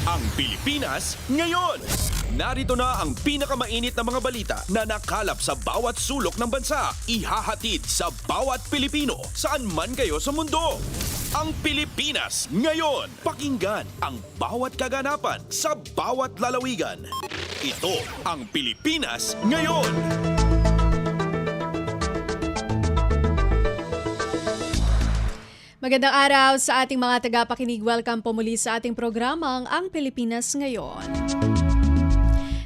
Ang Pilipinas ngayon. Narito na ang pinakamainit na mga balita na nakalap sa bawat sulok ng bansa. Ihahatid sa bawat Pilipino saan man kayo sa mundo. Ang Pilipinas ngayon. Pakinggan ang bawat kaganapan sa bawat lalawigan. Ito ang Pilipinas ngayon. Magandang araw sa ating mga tagapakinig. Welcome po muli sa ating programang Ang Pilipinas Ngayon.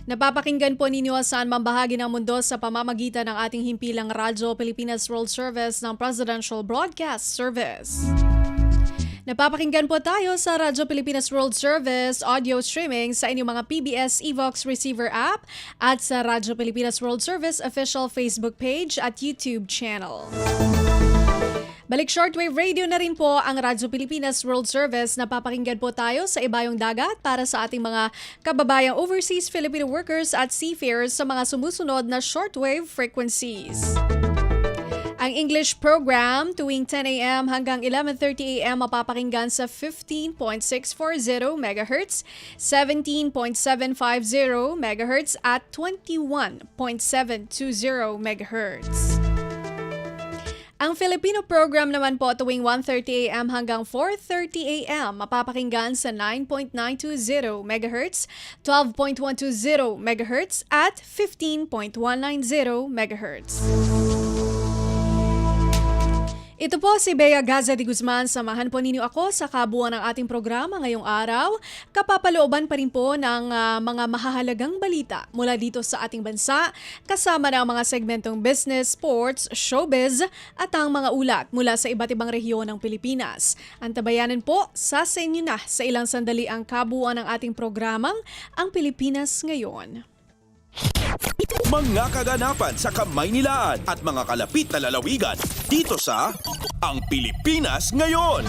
Napapakinggan po ninyo saan mang bahagi ng mundo sa pamamagitan ng ating himpilang radyo Pilipinas World Service ng Presidential Broadcast Service. Napapakinggan po tayo sa Radyo Pilipinas World Service audio streaming sa inyong mga PBS Evox Receiver app at sa Radyo Pilipinas World Service official Facebook page at YouTube channel. Balik shortwave radio na rin po ang Radyo Pilipinas World Service. Napapakinggan po tayo sa ibayong dagat para sa ating mga kababayang overseas Filipino workers at seafarers sa mga sumusunod na shortwave frequencies. Ang English program tuwing 10 a.m. hanggang 11:30 a.m. mapapakinggan sa 15.640 MHz, 17.750 MHz at 21.720 MHz. Ang Filipino program naman po tuwing 1:30 a.m. hanggang 4:30 a.m. mapapakinggan sa 9.920 MHz, 12.120 MHz at 15.190 MHz. Ito po si Bea Gaza de Guzman. Samahan po ninyo ako sa kabuuan ng ating programa ngayong araw. Kapapalooban pa rin po ng mga mahahalagang balita mula dito sa ating bansa, kasama ng mga segmentong business, sports, showbiz at ang mga ulat mula sa iba't ibang rehiyon ng Pilipinas. Antabayanan po sa inyo na sa ilang sandali ang kabuuan ng ating programang Ang Pilipinas Ngayon. Mga kaganapan sa Kamaynilaan at mga kalapit na lalawigan dito sa Ang Pilipinas Ngayon.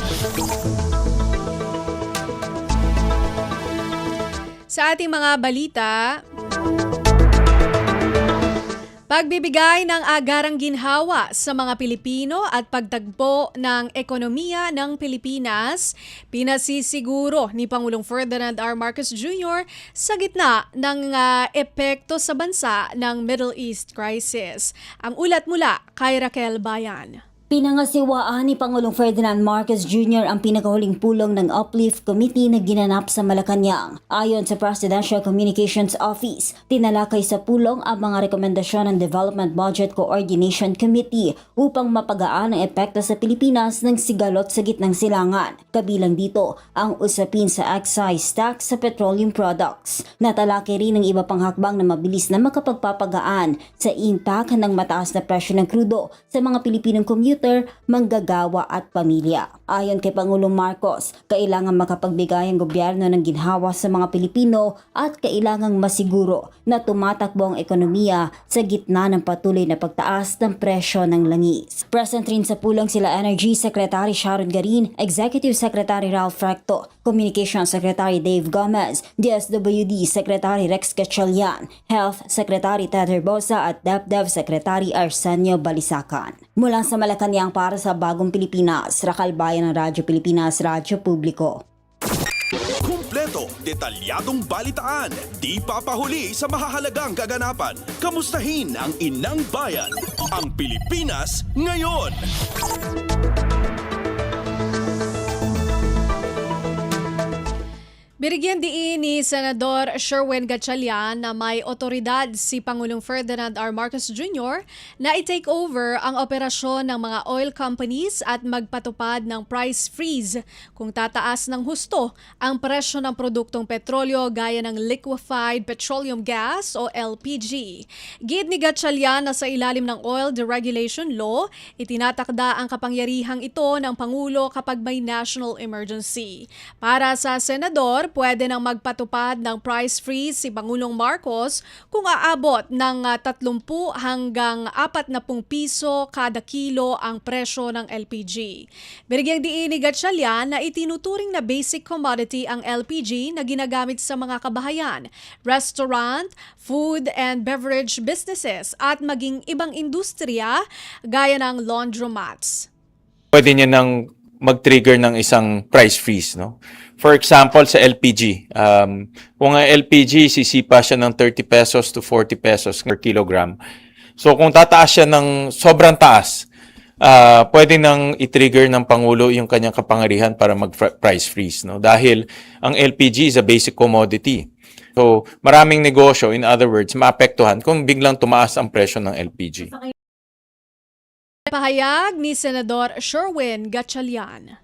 Sa ating mga balita, pagbibigay ng agarang ginhawa sa mga Pilipino at pagtagpo ng ekonomiya ng Pilipinas, pinasisiguro ni Pangulong Ferdinand R. Marcos Jr. sa gitna ng epekto sa bansa ng Middle East crisis. Ang ulat mula kay Raquel Bayan. Pinangasiwaan ni Pangulong Ferdinand Marcos Jr. ang pinakahuling pulong ng Uplift Committee na ginanap sa Malacanang. Ayon sa Presidential Communications Office, tinalakay sa pulong ang mga rekomendasyon ng Development Budget Coordination Committee upang mapagaan ang epekto sa Pilipinas ng sigalot sa gitnang silangan. Kabilang dito ang usapin sa excise tax sa petroleum products. Natalakay rin ang iba pang hakbang na mabilis na makapagpapagaan sa impact ng mataas na presyo ng krudo sa mga Pilipinong commuter, manggagawa at pamilya. Ayon kay Pangulong Marcos, kailangan makapagbigay ang gobyerno ng ginhawa sa mga Pilipino at kailangang masiguro na tumatakbo ang ekonomiya sa gitna ng patuloy na pagtaas ng presyo ng langis. Present rin sa pulong sila Energy Secretary Sharon Garin, Executive Secretary Ralph Recto, Communications Secretary Dave Gomez, DSWD Secretary Rex Gatchalian, Health Secretary Ted Herbosa at DepDev Secretary Arsenio Balisacan. Mula sa Malacanang para sa Bagong Pilipinas, Raquel Bayan ng Radyo Pilipinas, Radyo Publiko. Kumpleto, detalyadong balitaan, di papahuli sa mahahalagang kaganapan. Kamustahin ang inang bayan, ang Pilipinas ngayon. Binigyan diin ni Senador Sherwin Gatchalian na may otoridad si Pangulong Ferdinand R. Marcos Jr. na i-take over ang operasyon ng mga oil companies at magpatupad ng price freeze kung tataas ng husto ang presyo ng produktong petrolyo gaya ng liquefied petroleum gas o LPG. Gid ni Gatchalian na sa ilalim ng Oil Deregulation Law, itinatakda ang kapangyarihang ito ng Pangulo kapag may national emergency. Para sa Senador, pwede nang magpatupad ng price freeze si Pangulong Marcos kung aabot ng 30 hanggang 40 piso kada kilo ang presyo ng LPG. Binigyang diin ni Gatchalian na itinuturing na basic commodity ang LPG na ginagamit sa mga kabahayan, restaurant, food and beverage businesses at maging ibang industriya gaya ng laundromats. Pwede niya nang mag-trigger ng isang price freeze, no? For example, sa LPG, kung ang LPG sisipa siya ng 30 pesos to 40 pesos per kilogram. So kung tataas siya ng sobrang taas, pwede nang i-trigger ng Pangulo yung kanyang kapangyarihan para mag-price freeze, no? Dahil ang LPG is a basic commodity. So maraming negosyo, in other words, maapektuhan kung biglang tumaas ang presyo ng LPG. Pahayag ni Senador Sherwin Gatchalian.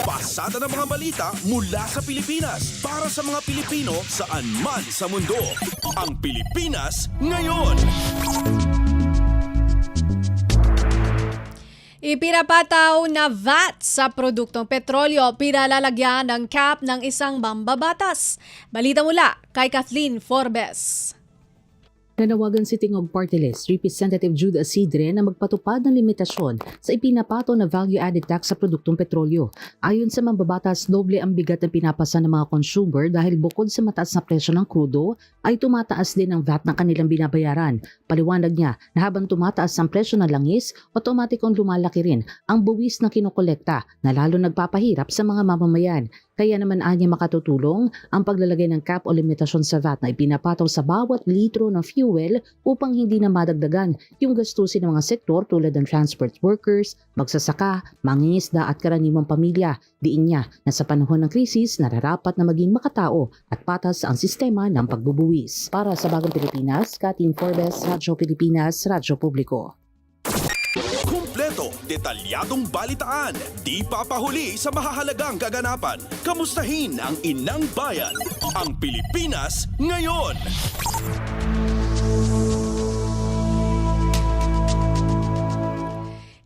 Pasada ng mga balita mula sa Pilipinas para sa mga Pilipino saan man sa mundo. Ang Pilipinas ngayon. Ipinapataw na VAT sa produktong petrolyo pinalalagyan ng cap ng isang mambabatas. Balita mula kay Kathleen Forbes. Nanawagan si Tingog Party List Representative Jude Asidre na magpatupad ng limitasyon sa ipinapato na value-added tax sa produktong petrolyo. Ayon sa mambabatas, doble ang bigat ng pinapasa ng mga consumer dahil bukod sa mataas na presyo ng krudo, ay tumataas din ang VAT na kanilang binabayaran. Paliwanag niya na habang tumataas ang presyo ng langis, otomatikong lumalaki rin ang buwis na kinokolekta na lalo nagpapahirap sa mga mamamayan. Kaya naman anya makatutulong ang paglalagay ng cap o limitasyon sa VAT na ipinapataw sa bawat litro ng fuel upang hindi na madagdagan yung gastusin ng mga sektor tulad ng transport workers, magsasaka, mangingisda at karaniwang pamilya. Diin niya na sa panahon ng krisis nararapat na maging makatao at patas ang sistema ng pagbubuwis. Para sa Bagong Pilipinas, Kathleen Forbes, Radyo Pilipinas, Radyo Publiko. Kumpleto, detalyadong balitaan, di papahuli sa mahahalagang kaganapan. Kamustahin ang inang bayan, ang Pilipinas ngayon.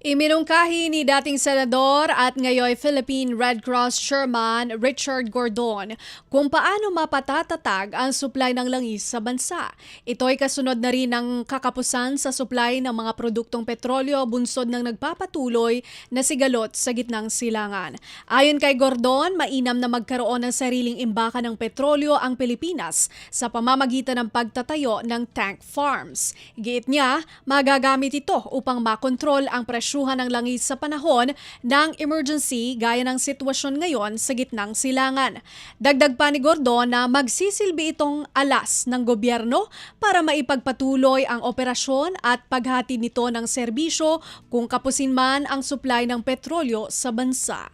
Iminungkahi ni dating Senador at ngayon Philippine Red Cross Chairman Richard Gordon kung paano mapatatatag ang supply ng langis sa bansa. Ito'y kasunod na rin ng kakapusan sa supply ng mga produktong petrolyo bunsod ng nagpapatuloy na sigalot sa gitnang silangan. Ayon kay Gordon, mainam na magkaroon ng sariling imbakan ng petrolyo ang Pilipinas sa pamamagitan ng pagtatayo ng tank farms. Giit niya, magagamit ito upang makontrol ang presyo ng langis sa panahon ng emergency gaya ng sitwasyon ngayon sa gitnang silangan. Dagdag pa ni Gordon na magsisilbi itong alas ng gobyerno para maipagpatuloy ang operasyon at paghati nito ng serbisyo kung kapusin man ang supply ng petrolyo sa bansa.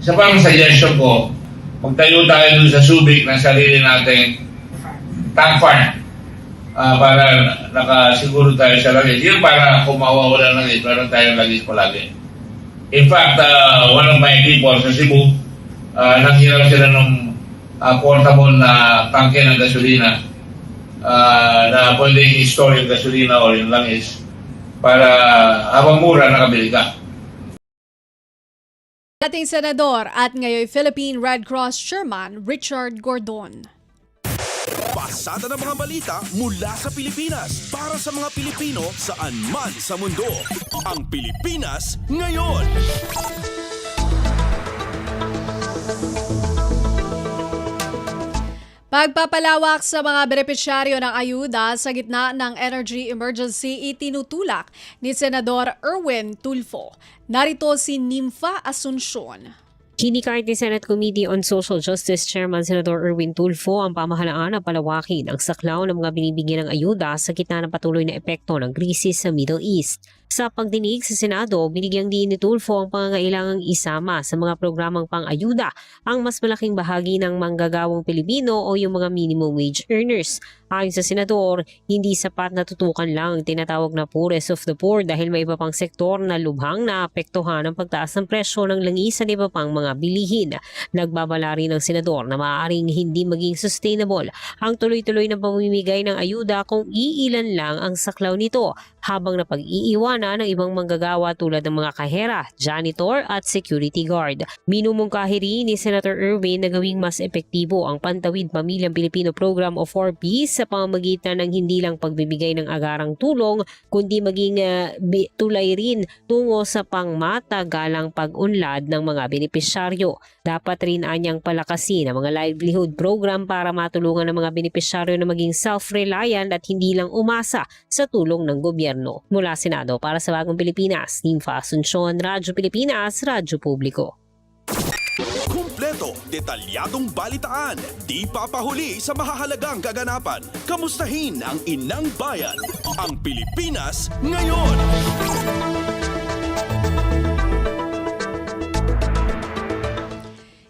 Isa pang suggestion ko, magtayo tayo dun sa Subic ng sarili nating tank farm. Para nakasiguro tayo sa langis. Yun para kung mawawala ng langis, meron tayong langis palagi. In fact, one of my people sa Cebu, nanghiram sila ng portable na tangke ng gasolina na pwedeng i-store yung gasolina o yung langis para habang mura nakabili ka. Dating Senador at ngayon Philippine Red Cross Chairman Richard Gordon. Pasada ng mga balita mula sa Pilipinas para sa mga Pilipino saan man sa mundo. Ang Pilipinas ngayon. Pagpapalawak sa mga benepisyaryo ng ayuda sa gitna ng energy emergency itinutulak ni Senador Erwin Tulfo. Narito si Nympha Asuncion. Kinikart ni Senate Committee on Social Justice Chairman Senador Erwin Tulfo ang pamahalaan na palawakin ang saklaw ng mga binibigyan ng ayuda sa gitna ng patuloy na epekto ng krisis sa Middle East. Sa pagdinig sa Senado, binigyang diin ni Tulfo ang pangangailangang isama sa mga programang pang-ayuda ang mas malaking bahagi ng manggagawang Pilipino o yung mga minimum wage earners. Ayon sa Senador, hindi sapat na tutukan lang ang tinatawag na poorest of the poor dahil may iba pang sektor na lubhang naapektuhan ng pagtaas ng presyo ng langis at iba pang mga bilihin. Nagbabala rin ng Senador na maaaring hindi maging sustainable ang tuloy-tuloy na pamimigay ng ayuda kung iilan lang ang saklaw nito habang napag-iiwanan ng ibang manggagawa tulad ng mga kahera, janitor at security guard. Minumungkahi rin ni Senator Erwin na gawing mas epektibo ang Pantawid Pamilyang Pilipino Program o 4Ps sa pamamagitan ng hindi lang pagbibigay ng agarang tulong kundi maging tulay rin tungo sa pangmatagalang pag-unlad ng mga benepisyaryo. Dapat rin anyang palakasin ang mga livelihood program para matulungan ng mga benepisyaryo na maging self-reliant at hindi lang umasa sa tulong ng gobyerno. Mula Senado para sa Bagong Pilipinas, Nympha Asuncion, Radyo Pilipinas, Radyo Publiko. Kumpleto, detalyadong balitaan, di papahuli sa mahahalagang kaganapan. Kamustahin ang inang bayan, ang Pilipinas ngayon.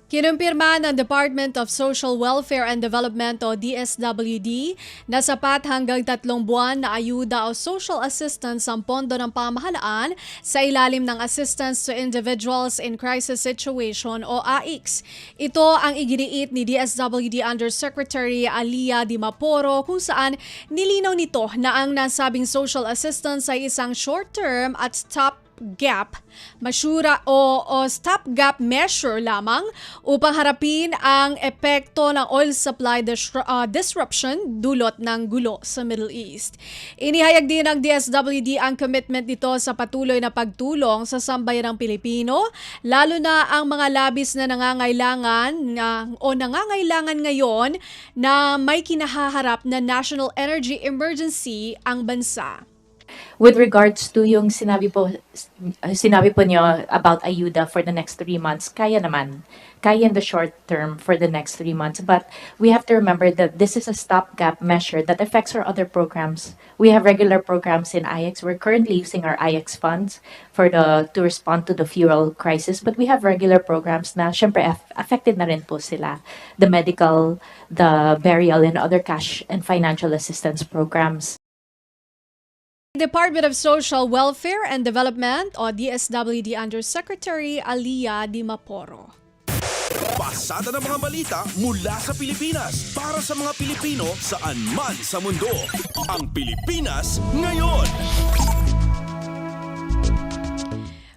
Kinumpirma ng Department of Social Welfare and Development o DSWD na sapat hanggang 3 buwan na ayuda o social assistance ang pondo ng pamahalaan sa ilalim ng Assistance to Individuals in Crisis Situation o AICS. Ito ang iginiit ni DSWD Undersecretary Alia Dimaporo kung saan nilinaw nito na ang nasabing social assistance ay isang short-term at stopgap measure lamang upang harapin ang epekto ng oil supply disruption dulot ng gulo sa Middle East. Inihayag din ng DSWD ang commitment nito sa patuloy na pagtulong sa sambayanang Pilipino, lalo na ang mga labis na nangangailangan ngayon na may kinahaharap na national energy emergency ang bansa. With regards to yung sinabi po nyo about ayuda for the next 3 months, kaya naman. Kaya in the short term for the next 3 months. But we have to remember that this is a stopgap measure that affects our other programs. We have regular programs in IX. We're currently using our IX funds to respond to the fuel crisis. But we have regular programs na syempre affected na rin po sila. The medical, the burial, and other cash and financial assistance programs. Department of Social Welfare and Development o DSWD Undersecretary Alia Dimaporo. Pasada ng mga balita mula sa Pilipinas para sa mga Pilipino saan man sa mundo. Ang Pilipinas ngayon.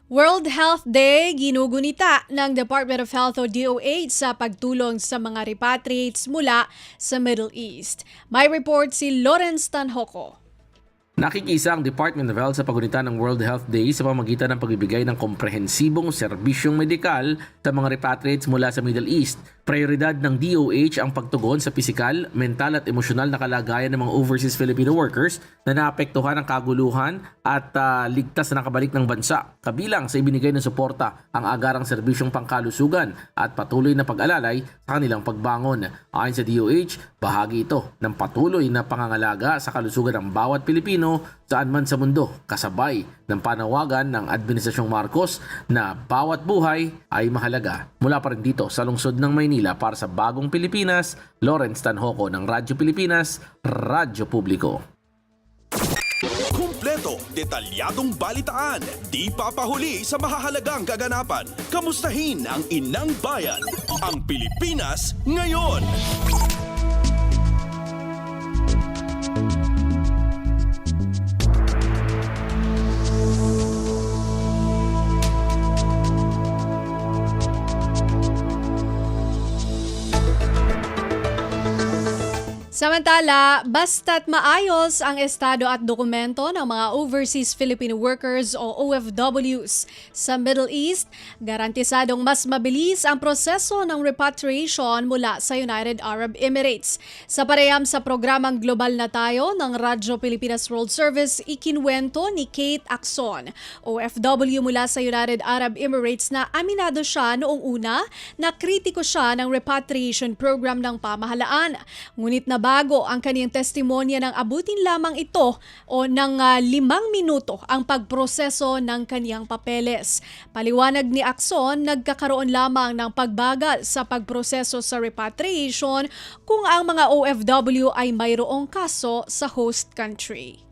World Health Day ginugunita ng Department of Health o DOH sa pagtulong sa mga repatriates mula sa Middle East. May report si Lawrence Tanhoco. Nakikisa ang Department of Health sa pagunita ng World Health Day sa pamamagitan ng pagbibigay ng komprehensibong serbisyong medikal sa mga repatriates mula sa Middle East. Prioridad ng DOH ang pagtugon sa pisikal, mental at emosyonal na kalagayan ng mga overseas Filipino workers na naapektuhan ng kaguluhan at ligtas na nakabalik ng bansa. Kabilang sa ibinigay ng suporta ang agarang serbisyong pangkalusugan at patuloy na pag-alalay sa kanilang pagbangon. Ayon sa DOH, bahagi ito ng patuloy na pangangalaga sa kalusugan ng bawat Pilipino saan man sa mundo, kasabay ng panawagan ng Administrasyong Marcos na bawat buhay ay mahalaga. Mula pa rin dito sa lungsod ng Maynila para sa Bagong Pilipinas, Lawrence Tanhoco ng Radyo Pilipinas, Radyo Publiko. Kumpleto, detalyadong balitaan, di papahuli sa mahahalagang kaganapan. Kamustahin ang inang bayan, ang Pilipinas ngayon. Samantala, basta't maayos ang estado at dokumento ng mga overseas Filipino workers o OFWs sa Middle East, garantisadong mas mabilis ang proseso ng repatriation mula sa United Arab Emirates. Sa pareham sa programang Global na Tayo ng Radyo Pilipinas World Service, ikinwento ni Kate Acson, OFW mula sa United Arab Emirates na aminado siya noong una na kritiko siya ng repatriation program ng pamahalaan. Ngunit bago ang kaniyang testimonya ng abutin lamang ito o ng 5 minuto ang pagproseso ng kaniyang papeles. Paliwanag ni Acson, nagkakaroon lamang ng pagbagal sa pagproseso sa repatriation kung ang mga OFW ay mayroong kaso sa host country.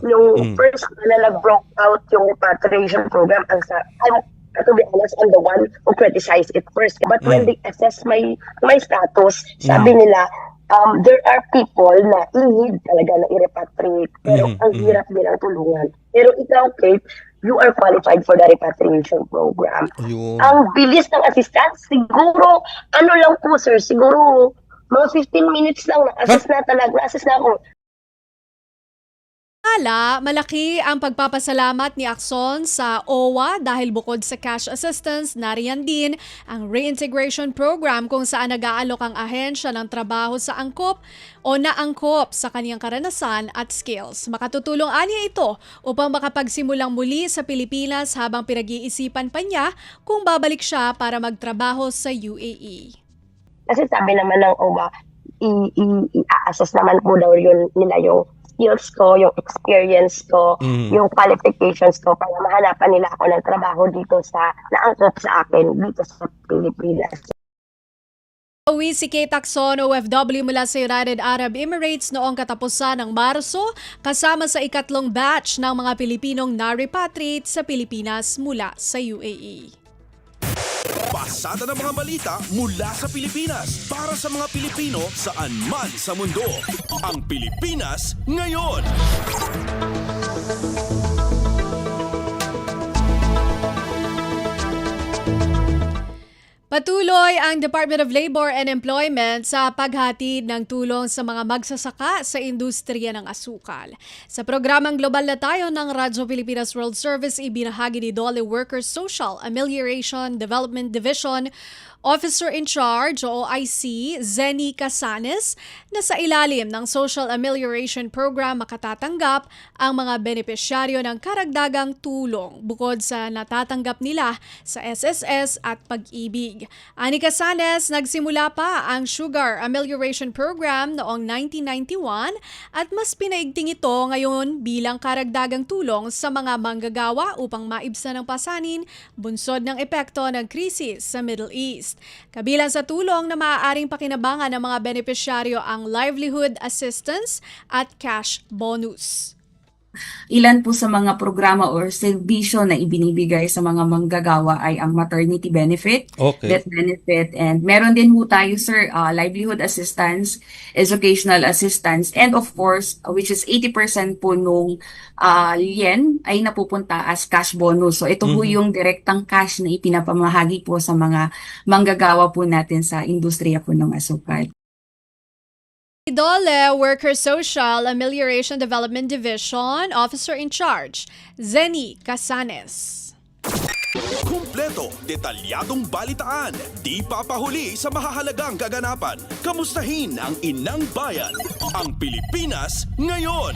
Nung first na nag-broke out yung repatriation program, to be honest, I'm the one who criticized it first. But when they assess my status, sabi nila, there are people na need talaga na i-repatriate, pero ang hirap nilang tulungan. Pero ikaw, Kate, you are qualified for the repatriation program. Ang bilis ng assistance, siguro, lang po sir, siguro Mga 15 minutes lang, na-assess na talaga, na-assess na ako. Malaki ang pagpapasalamat ni Akson sa OWA dahil bukod sa cash assistance, nariyan din ang reintegration program kung saan nag-aalok ang ahensya ng trabaho sa angkop o naangkop sa kaniyang karanasan at skills. Makatutulong aniya ito upang makapagsimulang muli sa Pilipinas habang pinag-iisipan pa niya kung babalik siya para magtrabaho sa UAE. Kasi sabi naman ng OWA, i-assess naman po daw yun nila yung skills ko, yung experience ko, yung qualifications ko para mahanapan nila ako ng trabaho dito sa naangkop sa akin dito sa Pilipinas. Uwi si Kate Akson, OFW mula sa United Arab Emirates noong katapusan ng Marso kasama sa ikatlong batch ng mga Pilipinong na-repatriate sa Pilipinas mula sa UAE. Pasada ng mga balita mula sa Pilipinas para sa mga Pilipino saan man sa mundo. Ang Pilipinas ngayon. Patuloy ang Department of Labor and Employment sa paghatid ng tulong sa mga magsasaka sa industriya ng asukal. Sa programang Global na Tayo ng Radyo Pilipinas World Service, ibinahagi ni Dole Workers Social Amelioration Development Division Officer in Charge o OIC Zenny Casanes na sa ilalim ng Social Amelioration Program makatatanggap ang mga benepisyaryo ng karagdagang tulong bukod sa natatanggap nila sa SSS at Pag-ibig. Ani Casanes, nagsimula pa ang Sugar Amelioration Program noong 1991 at mas pinaigting ito ngayon bilang karagdagang tulong sa mga manggagawa upang maibsan ng pasanin bunsod ng epekto ng krisis sa Middle East. Kabilang sa tulong na maaaring pakinabangan ng mga benepisyaryo ang livelihood assistance at cash bonus. Ilan po sa mga programa or serbisyo na ibinibigay sa mga manggagawa ay ang maternity benefit, death benefit, and meron din po tayo, sir, livelihood assistance, educational assistance, and of course, which is 80% po nung yen ay napupunta as cash bonus. So ito po yung direktang cash na ipinapamahagi po sa mga manggagawa po natin sa industriya po ng asukal. Dole Worker Social Amelioration Development Division Officer in Charge, Zenny Casanes. Kumpleto, detalyadong balitaan, di papahuli sa mahahalagang kaganapan. Kamustahin ang inang bayan, ang Pilipinas ngayon.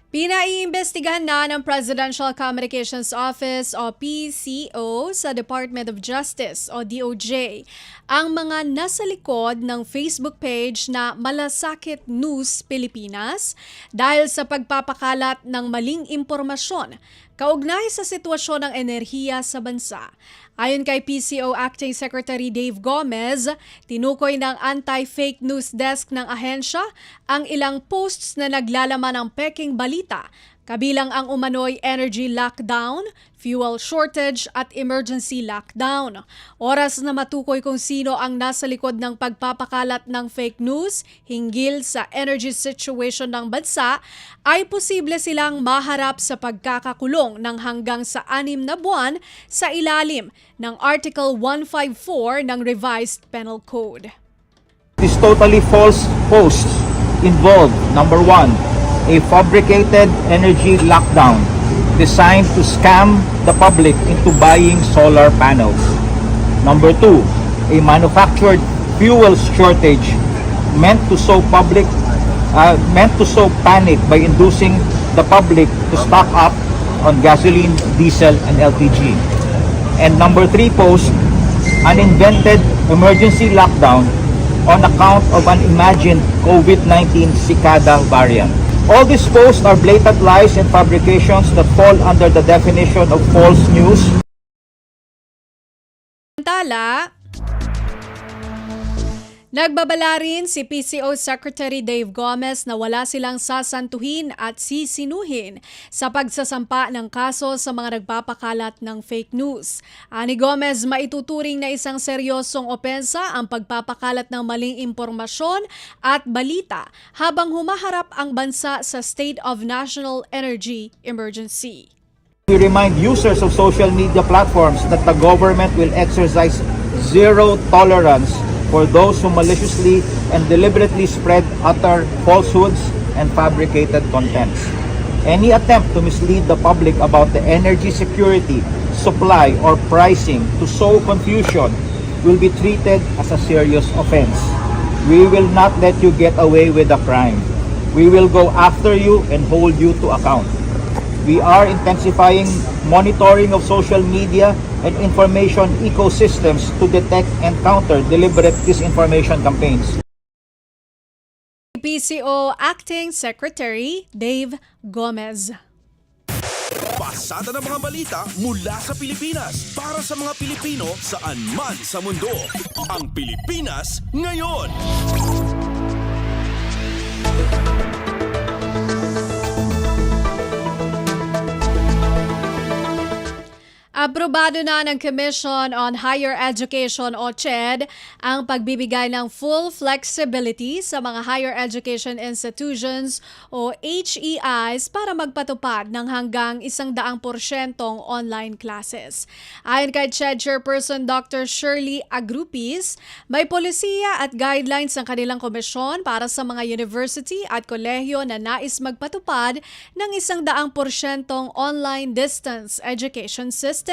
Pinaiimbestigahan na ng Presidential Communications Office o PCO sa Department of Justice o DOJ ang mga nasa likod ng Facebook page na Malasakit News Pilipinas dahil sa pagpapakalat ng maling impormasyon kaugnay sa sitwasyon ng enerhiya sa bansa. Ayon kay PCO Acting Secretary Dave Gomez, tinukoy ng Anti-Fake News Desk ng ahensya ang ilang posts na naglalaman ng peking balita, kabilang ang umano'y energy lockdown, fuel shortage at emergency lockdown. Oras na matukoy kung sino ang nasa likod ng pagpapakalat ng fake news hinggil sa energy situation ng bansa, ay posible silang maharap sa pagkakakulong ng hanggang sa 6 na buwan sa ilalim ng Article 154 ng Revised Penal Code. These totally false posts involve, number 1, a fabricated energy lockdown designed to scam the public into buying solar panels. Number 2, a manufactured fuel shortage meant to sow panic by inducing the public to stock up on gasoline, diesel, and LPG. And number 3 post, an invented emergency lockdown on account of an imagined COVID-19 cicada variant. All these posts are blatant lies and fabrications that fall under the definition of false news. Samantala, nagbabala rin si PCO Secretary Dave Gomez na wala silang sasantuhin at sisinuhin sa pagsasampa ng kaso sa mga nagpapakalat ng fake news. Ani Gomez, maituturing na isang seryosong opensa ang pagpapakalat ng maling impormasyon at balita habang humaharap ang bansa sa State of National Energy Emergency. We remind users of social media platforms that the government will exercise zero tolerance for those who maliciously and deliberately spread utter falsehoods and fabricated contents. Any attempt to mislead the public about the energy security, supply, or pricing to sow confusion will be treated as a serious offense. We will not let you get away with a crime. We will go after you and hold you to account. We are intensifying monitoring of social media and information ecosystems to detect and counter deliberate disinformation campaigns. PCO Acting Secretary Dave Gomez. Pasada ng mga balita mula sa Pilipinas para sa mga Pilipino saan man sa mundo. Ang Pilipinas ngayon. Aprobado na ng Commission on Higher Education o CHED ang pagbibigay ng full flexibility sa mga higher education institutions o HEIs para magpatupad ng hanggang 100% online classes. Ayon kay CHED Chairperson Dr. Shirley Agrupis, may polisiya at guidelines ang kanilang komisyon para sa mga university at kolehiyo na nais magpatupad ng 100% online distance education system.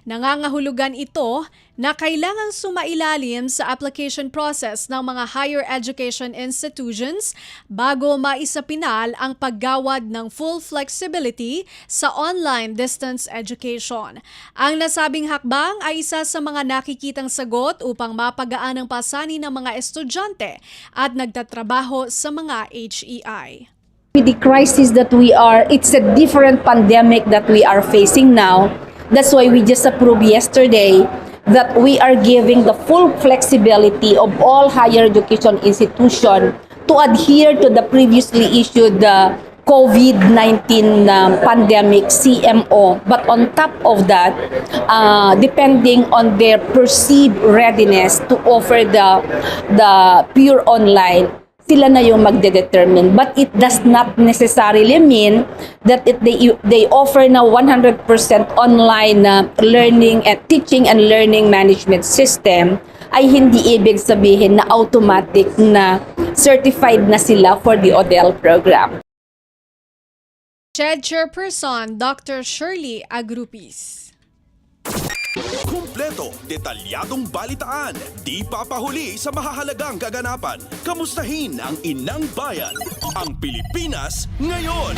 Nangangahulugan ito na kailangang sumailalim sa application process ng mga higher education institutions bago maisapinal ang paggawad ng full flexibility sa online distance education. Ang nasabing hakbang ay isa sa mga nakikitang sagot upang mapagaan ang pasanin ng mga estudyante at nagtatrabaho sa mga HEI. With the crisis that we are, it's a different pandemic that we are facing now. That's why we just approved yesterday that we are giving the full flexibility of all higher education institutions to adhere to the previously issued COVID-19 pandemic CMO. But on top of that, depending on their perceived readiness to offer the pure online, sila na yung magde-determine. But it does not necessarily mean that they offer na 100% online learning and teaching and learning management system ay hindi ibig sabihin na automatic na certified na sila for the ODEL program. CHED Chairperson Dr. Shirley Agrupis. Kumpleto, detalyadong balitaan, di papahuli sa mahahalagang kaganapan. Kamustahin ang inang bayan, ang Pilipinas ngayon.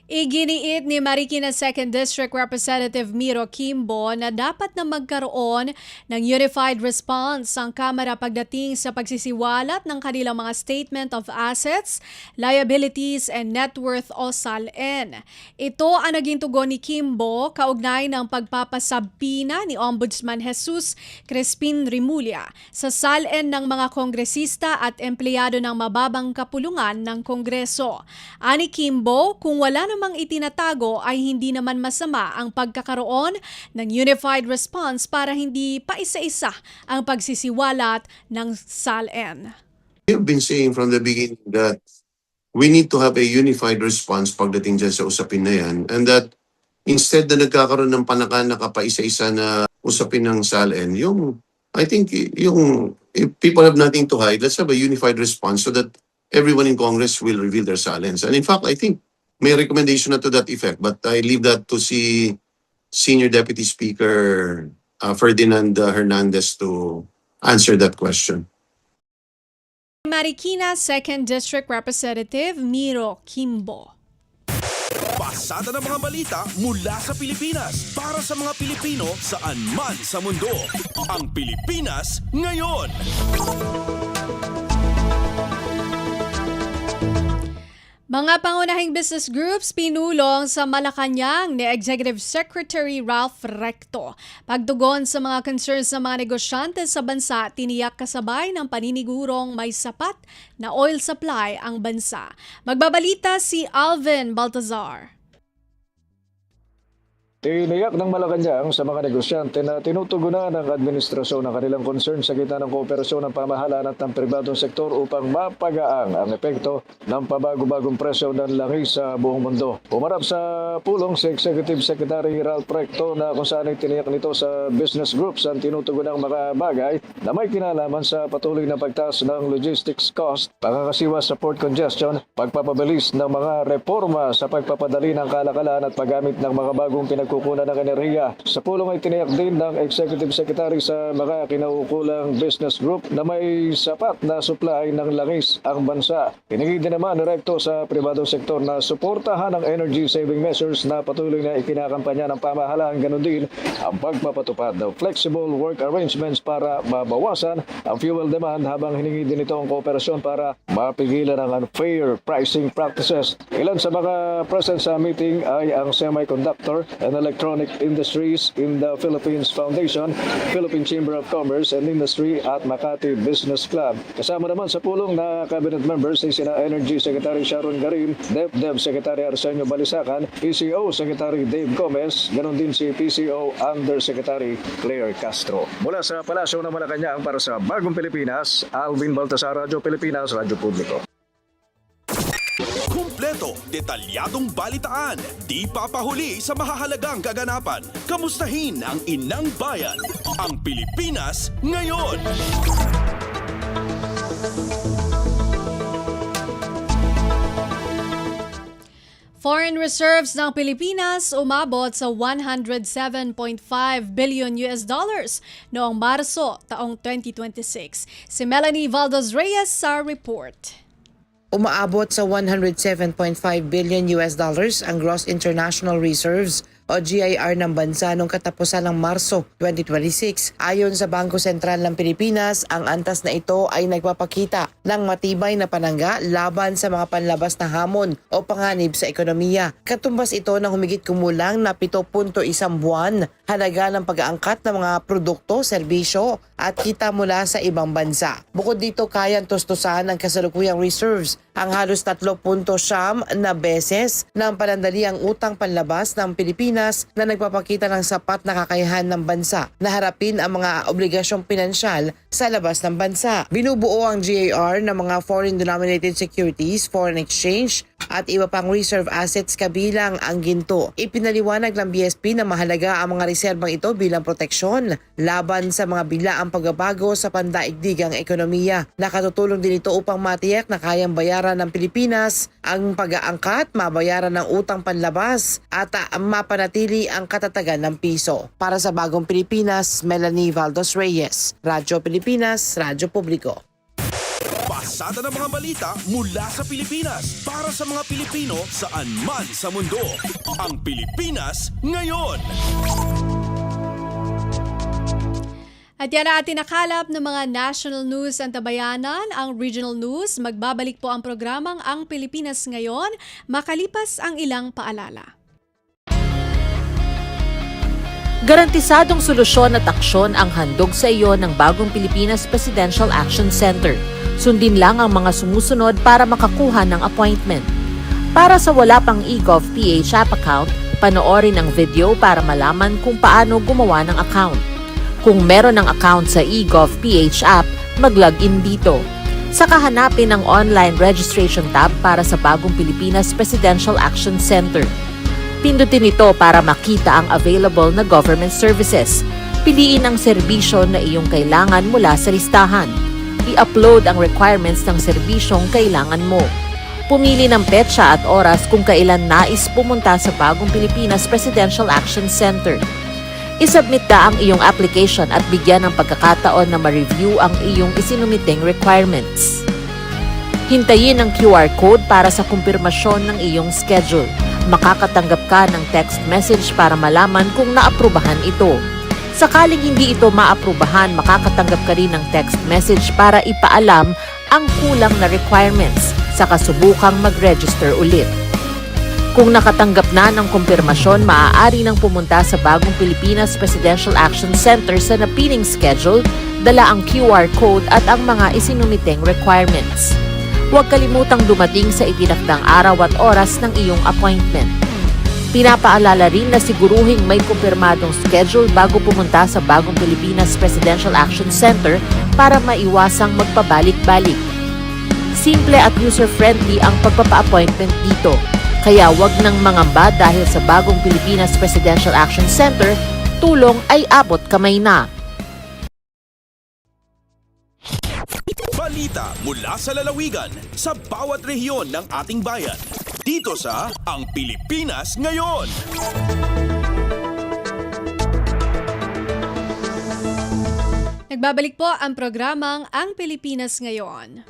Iginiit ni Marikina 2nd District Representative Miro Kimbo na dapat na magkaroon ng unified response ang Kamara pagdating sa pagsisiwalat ng kanilang mga Statement of Assets, Liabilities, and Net Worth o SALN. Ito ang naging tugon ni Kimbo kaugnay ng pagpapasabpina ni Ombudsman Jesus Crispin Rimulya sa SALN ng mga kongresista at empleyado ng mababang kapulungan ng Kongreso. Ani Kimbo, kung wala namang itinatago ay hindi naman masama ang pagkakaroon ng unified response para hindi pa isa-isa ang pagsisiwalat ng SALN. We have been saying from the beginning that we need to have a unified response pagdating dyan sa usapin na yan, and that instead na nagkakaroon ng panakan na kapaisa-isa na usapin ng SALN, I think if people have nothing to hide, let's have a unified response so that everyone in Congress will reveal their SALNs. And in fact, I think may recommendation na to that effect, but I leave that to si Senior Deputy Speaker Ferdinand Hernandez to answer that question. Marikina 2nd District Representative Miro Kimbo. Pasada ng mga balita mula sa Pilipinas para sa mga Pilipino saan man sa mundo. Ang Pilipinas ngayon. Mga pangunahing business groups pinulong sa Malacanang ni Executive Secretary Ralph Recto. Pagtugon sa mga concerns ng mga negosyante sa bansa, tiniyak kasabay ng paninigurong may sapat na oil supply ang bansa. Magbabalita si Alvin Baltazar. Tiniyak ng Malacanang sa mga negosyante na tinutugunan ng administrasyon ang kanilang concern sa gitna ng kooperasyon ng pamahalaan at ng pribadong sektor upang mapagaang ang epekto ng pabago-bagong presyo ng langis sa buong mundo. Umarap sa pulong si Executive Secretary Ralph Recto na kung saan ay tiniyak nito sa business groups ang tinutugunang mga bagay na may kinalaman sa patuloy na pagtaas ng logistics cost, pangangasiwas sa port congestion, pagpapabilis ng mga reforma sa pagpapadali ng kalakalan at paggamit ng mga bagong pinagkukunan ng enerhiya. Sa pulong ay tiniyak din ng Executive Secretary sa mga kinaukulang business group na may sapat na supply ng langis ang bansa. Hinigi din naman direkto sa pribadong sektor na suportahan ang energy saving measures na patuloy na ikinakampanya ng pamahalaan, ganun din ang pagpapatupad ng flexible work arrangements para mabawasan ang fuel demand habang hiningi din ito ang kooperasyon para mapigilan ang unfair pricing practices. Ilan sa mga present sa meeting ay ang Semiconductor and Electronic Industries in the Philippines Foundation, Philippine Chamber of Commerce and Industry at Makati Business Club. Kasama naman sa pulong na cabinet members ay sina Energy Secretary Sharon Garim, DepDev Secretary Arsenio Balisacan, PCO Secretary Dave Gomez, ganon din si PCO Undersecretary Claire Castro. Mula sa Palasyo ng Malacanang para sa Bagong Pilipinas, Alvin Baltasar, Radyo Pilipinas, Radyo Publiko. Kumpleto, detalyadong balitaan, di papahuli sa mahahalagang kaganapan. Kamustahin ang inang bayan, ang Pilipinas ngayon. Foreign reserves ng Pilipinas umabot sa 107.5 billion US dollars noong Marso taong 2026. Si Melanie Valdez Reyes sa report. Umaabot sa 107.5 billion US dollars ang gross international reserves o GIR ng bansa noong katapusan ng Marso 2026. Ayon sa Bangko Sentral ng Pilipinas, ang antas na ito ay nagpapakita ng matibay na panangga laban sa mga panlabas na hamon o panganib sa ekonomiya. Katumbas ito ng humigit kumulang na 7.1 buwan halaga ng pag-aangkat ng mga produkto, serbisyo at kita mula sa ibang bansa. Bukod dito, kayang tustusan ng kasalukuyang reserves ang halos 3.9 na beses ng panandali ang utang panlabas ng Pilipinas na nagpapakita ng sapat na kakayahan ng bansa na harapin ang mga obligasyong pinansyal sa labas ng bansa. Binubuo ang GIR ng mga foreign-denominated securities, foreign exchange at iba pang reserve assets kabilang ang ginto. Ipinaliwanag ng BSP na mahalaga ang mga reserbang ito bilang proteksyon laban sa mga biglaang pagbabago sa pandaigdigang ekonomiya. Nakatutulong din ito upang matiyak na kayang bayaran ng Pilipinas ang pag-aangkat, mabayaran ng utang panlabas at mapanatili ang katatagan ng piso. Para sa Bagong Pilipinas, Melanie Valdez Reyes, Radyo Pilipinas, Radyo Publiko. Pasada ng mga balita mula sa Pilipinas para sa mga Pilipino saan man sa mundo. Ang Pilipinas ngayon. At yan ang ating nakalap ng mga national news ang tabayanan, ang regional news. Magbabalik po ang programang Ang Pilipinas Ngayon, makalipas ang ilang paalala. Garantisadong solusyon at aksyon ang handog sa iyo ng Bagong Pilipinas Presidential Action Center. Sundin lang ang mga sumusunod para makakuha ng appointment. Para sa wala pang eGov PH app account, panoorin ang video para malaman kung paano gumawa ng account. Kung meron ng account sa eGov PH app, mag-login dito. Saka hanapin ang online registration tab para sa Bagong Pilipinas Presidential Action Center. Pindutin ito para makita ang available na government services. Piliin ang serbisyo na iyong kailangan mula sa listahan. I-upload ang requirements ng serbisyong kailangan mo. Pumili ng petsa at oras kung kailan nais pumunta sa Bagong Pilipinas Presidential Action Center. I-submit na ang iyong application at bigyan ng pagkakataon na ma-review ang iyong isinumiting requirements. Hintayin ang QR code para sa kumpirmasyon ng iyong schedule. Makakatanggap ka ng text message para malaman kung naaprubahan ito. Sakaling hindi ito maaprubahan, makakatanggap ka rin ng text message para ipaalam ang kulang na requirements sa kasubukang mag-register ulit. Kung nakatanggap na ng kumpirmasyon, maaari nang pumunta sa Bagong Pilipinas Presidential Action Center sa napiling schedule, dala ang QR code at ang mga isinumiteng requirements. Huwag kalimutang dumating sa itinakdang araw at oras ng iyong appointment. Pinapaalala rin na siguruhing may kumpirmadong schedule bago pumunta sa Bagong Pilipinas Presidential Action Center para maiwasang magpabalik-balik. Simple at user-friendly ang pagpapa-appointment dito, kaya wag nang mangamba dahil sa Bagong Pilipinas Presidential Action Center, tulong ay abot kamay na. Balita mula sa lalawigan sa bawat rehiyon ng ating bayan. Dito sa Ang Pilipinas Ngayon. Nagbabalik po ang programang Ang Pilipinas Ngayon.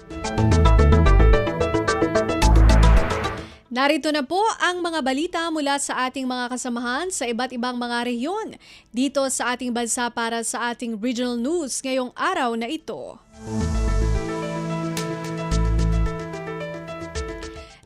Narito na po ang mga balita mula sa ating mga kasamahan sa iba't ibang mga rehiyon dito sa ating bansa para sa ating regional news ngayong araw na ito.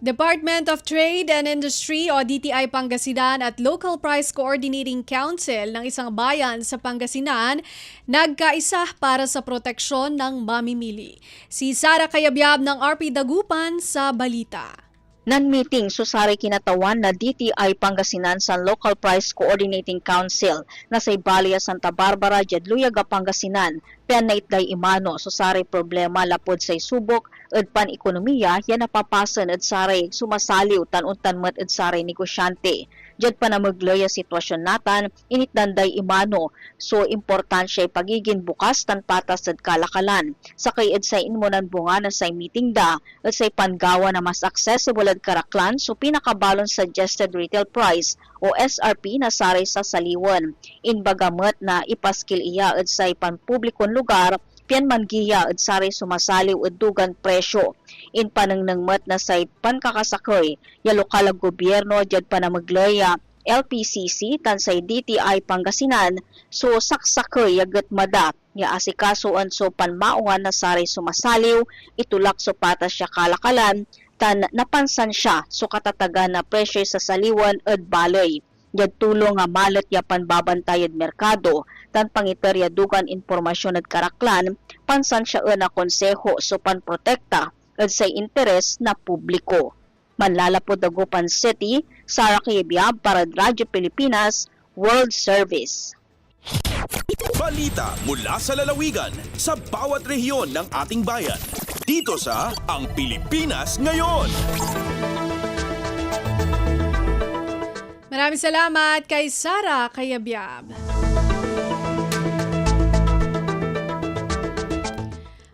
Department of Trade and Industry o DTI Pangasinan at Local Price Coordinating Council ng isang bayan sa Pangasinan nagkaisa para sa proteksyon ng mamimili. Si Sara Kayabyab ng RP Dagupan sa balita. Non-meeting susari kinatawan na DTI Pangasinan sa Local Price Coordinating Council na sa Ibalia, Santa Barbara, Jedluyaga, Pangasinan. Pianait-day imano susari problema lapod sa subok ed pan-ekonomiya yan napapasan ed saray sumasaliw tan-untan met ed saray negosyante. Jad pa na maglaya sitwasyon natan init danday imano so importansya pagiging bukas tan patas ed kalakalan. Sakay ed sa inmonan bunga na sa meeting da ed sa pangawa na mas accessible ed karaklan so pinakabalon suggested retail price o SRP na saray sa saliwan. Inbagamet na ipaskil iya ed sa panpublikon lugar pian mangiya ed saray sumasaliw ed dugan presyo. In panangnangmet na sa pankakasakoy ya lokal ag gobyerno jad pa na maglaya LPCC tan sa DTI Pangasinan so saksakoy yaget mada ya asikasuan so panmaungan na saray sumasaliw itulak so patas siya kalakalan tan napansan siya so katatagan na presyo sa saliwan ed balay. Jad tulong nga malat ya panbabantayad merkado tan pangiterya dugan informasyon at karaklan pansan siya na konseho so panprotekta at sa interes na publiko. Manlalapod Dagupan City, Sara Kayabyab para Radyo Pilipinas, World Service. Balita mula sa lalawigan sa bawat rehiyon ng ating bayan. Dito sa Ang Pilipinas Ngayon. Maraming salamat kay Sara Kayabyab.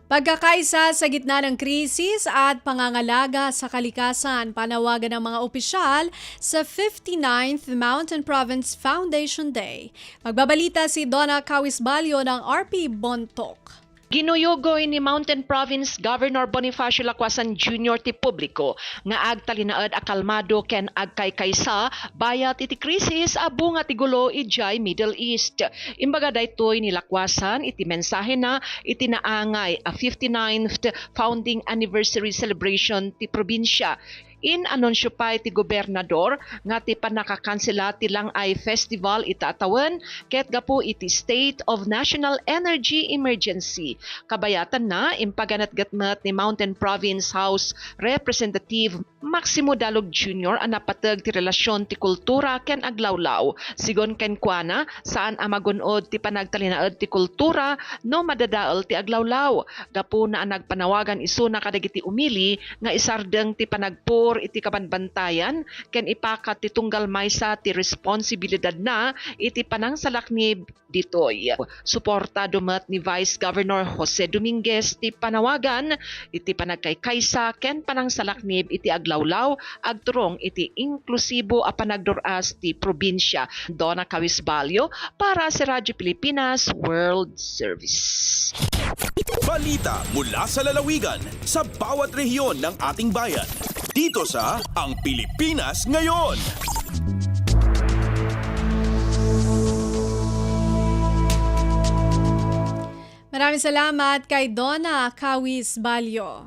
Pagkakaisa sa gitna ng krisis at pangangalaga sa kalikasan, panawagan ng mga opisyal sa 59th Mountain Province Foundation Day. Magbabalita si Donna Cawisbalio ng RP Bontoc. Ginuyogoy ni Mountain Province Governor Bonifacio Lacuasan Jr. ti publiko nga ag talinaed a kalmado ken ag kaykaysa bayat iti krisis a bunga ti gulo ijay Middle East. Imbaga daytoy ni Lacuasan iti mensahe na iti naangay a 59th founding anniversary celebration ti probinsya. In-anunsyo pa iti gobernador nga ti panakakansela ti lang ay festival itatawan ket gapu iti State of National Energy Emergency. Kabayatan na impaganat-gatmat ni Mountain Province House Representative Maximo Dalog Jr. ang napatag ti relasyon ti kultura ken aglawlaw. Sigon ken kuana saan amagunod ti panagtalinaed ti kultura no madadaol ti aglawlaw. Gapu na ang nagpanawagan isu na kadagiti umili nga isardeng ti panagpo iti kabanbantayan ken ipakat ti tunggal maysa ti responsibilidad na iti panangsalaknib ditoy. Suportado met ni Vice Governor Jose Dominguez ti panawagan iti panagkaykaysa ken panangsalaknib iti aglawlaw agturong iti inklusibo a panagduras ti probinsya. Donna Cawisbalio para sa Radyo Pilipinas World Service. Balita mula sa lalawigan sa bawat rehiyon ng ating bayan. Dito sa Ang Pilipinas Ngayon. Maraming salamat kay Donna Cawisbalio.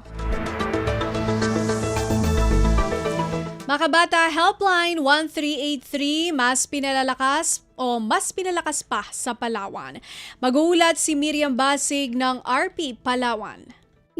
Makabata Helpline 1383 mas pinalakas pa sa Palawan. Mag-uulat si Miriam Basig ng RP Palawan.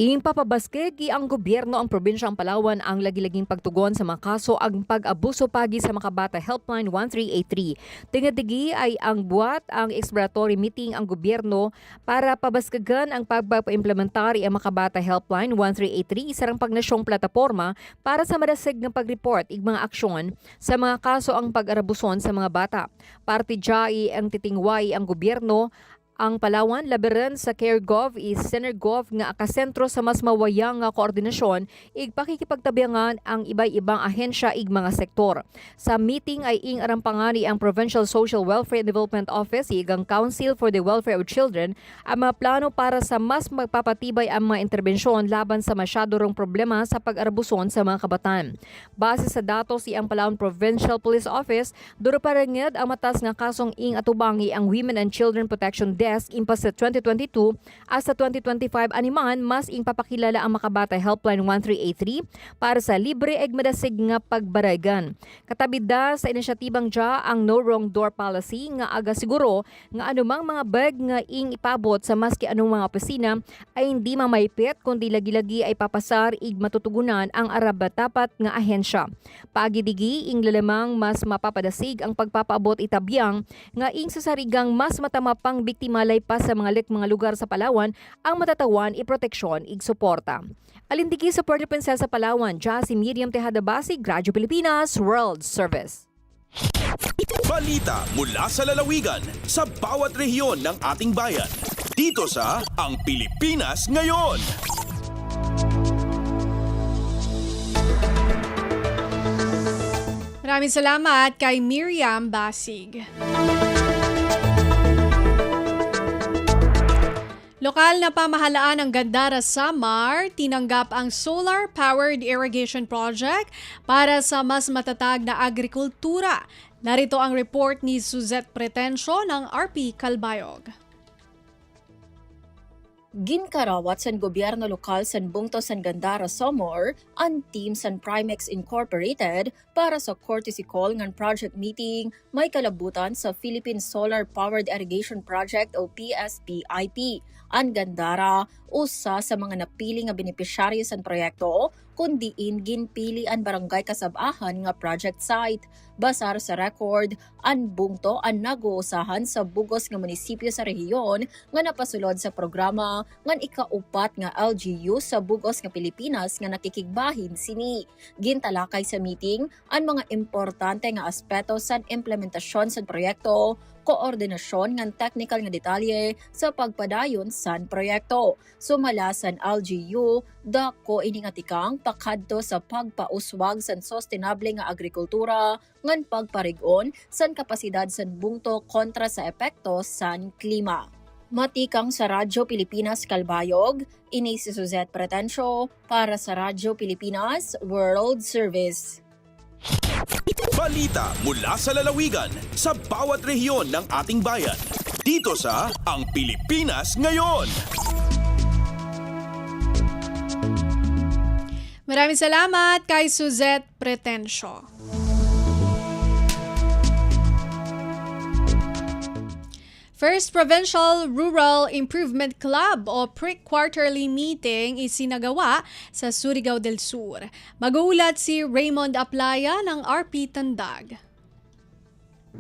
Papabaskeg ang gobyerno ang probinsyang Palawan ang lagi-laging pagtugon sa mga kaso ang pag-abuso pagi sa Makabata Helpline 1383. Tingadigi ay ang buwat ang exploratory meeting ang gobyerno para pabaskagan ang pagpapaimplementary ang Makabata Helpline 1383 isang pagnasyong plataporma para sa madasig ng pag-report ig mga aksyon sa mga kaso ang pag-arabuson sa mga bata. Parte jai ang titingway ang gobyerno ang Palawan labiran sa CareGov is Senergov nga akasentro sa mas mawayang nga koordinasyon ig pakikipagtabiangan ang ibang ahensya ig mga sektor. Sa meeting ay ing arampangani ang Provincial Social Welfare and Development Office ig ang Council for the Welfare of Children ang mga plano para sa mas magpapatibay ang mga interbensyon laban sa masyado rong problema sa pag-arabuson sa mga kabataan. Base sa datos ang Palawan Provincial Police Office, duro paranged ang matas nga kasong ing atubangi ang Women and Children Protection Desk impas sa 2022 at sa 2025 animan mas ing papakilala ang Makabata Helpline 1383 para sa libre eg madasig nga pagbaragan. Katabida sa inisyatibang dya ang No Wrong Door Policy nga aga siguro nga anumang mga bag nga ing ipabot sa maski anong mga opisina ay hindi mamaipit kundi lagi-lagi ay papasar ig matutugunan ang arabatapat nga ahensya. Pagidigi ing lalamang mas mapapadasig ang pagpapaabot itabiyang nga ing sasarigang mas matamapang biktima pa sa mga lugar sa Palawan ang matatawan iproteksyon ig suporta. Alindigi sa Puerto Princesa, Palawan, si Miriam Tejada Basig, Radyo Pilipinas, World Service. Balita mula sa lalawigan sa bawat rehiyon ng ating bayan. Dito sa Ang Pilipinas Ngayon. Maraming salamat kay Miriam Basig. Lokal na pamahalaan ng Gandara, Samar, tinanggap ang solar-powered irrigation project para sa mas matatag na agrikultura. Narito ang report ni Suzette Pretensio ng RP Calbayog. Ginkarawat san gobyerno lokal san Bungto san Gandara, Samar, ang team san Primex Incorporated para sa courtesy call ngan project meeting may kalabutan sa Philippine Solar Powered Irrigation Project o PSPIP. Ang Gandara, usa sa mga napili nga benepisyaryo san proyekto, kundi ginpili ang barangay kasabahan nga project site. Basar sa record, ang Bungto ang nag-uusahan sa bugos nga munisipyo sa rehiyon nga napasulod sa programa ngan ikaupat nga LGU sa bugos nga Pilipinas nga nakikigbahin sini. Gintalakay sa meeting ang mga importante nga aspeto sa implementasyon sa proyekto, koordinasyon ng technical nga detalye sa pagpadayon san proyekto. Sumala san LGU, dako iningatikang pakadto sa pagpauswag san sustainable nga agrikultura ngan pagparigon san kapasidad san Bungto kontra sa epekto san klima. Matikang sa Radyo Pilipinas Calbayog, ini si Suzette Pretensio para sa Radyo Pilipinas World Service. Balita mula sa lalawigan sa bawat rehiyon ng ating bayan. Dito sa Ang Pilipinas Ngayon. Maraming salamat kay Suzette Pretensio. First Provincial Rural Improvement Club o PRIC quarterly meeting isinagawa sa Surigao del Sur. Mag-uulat si Raymond Aplaya ng RP Tandag.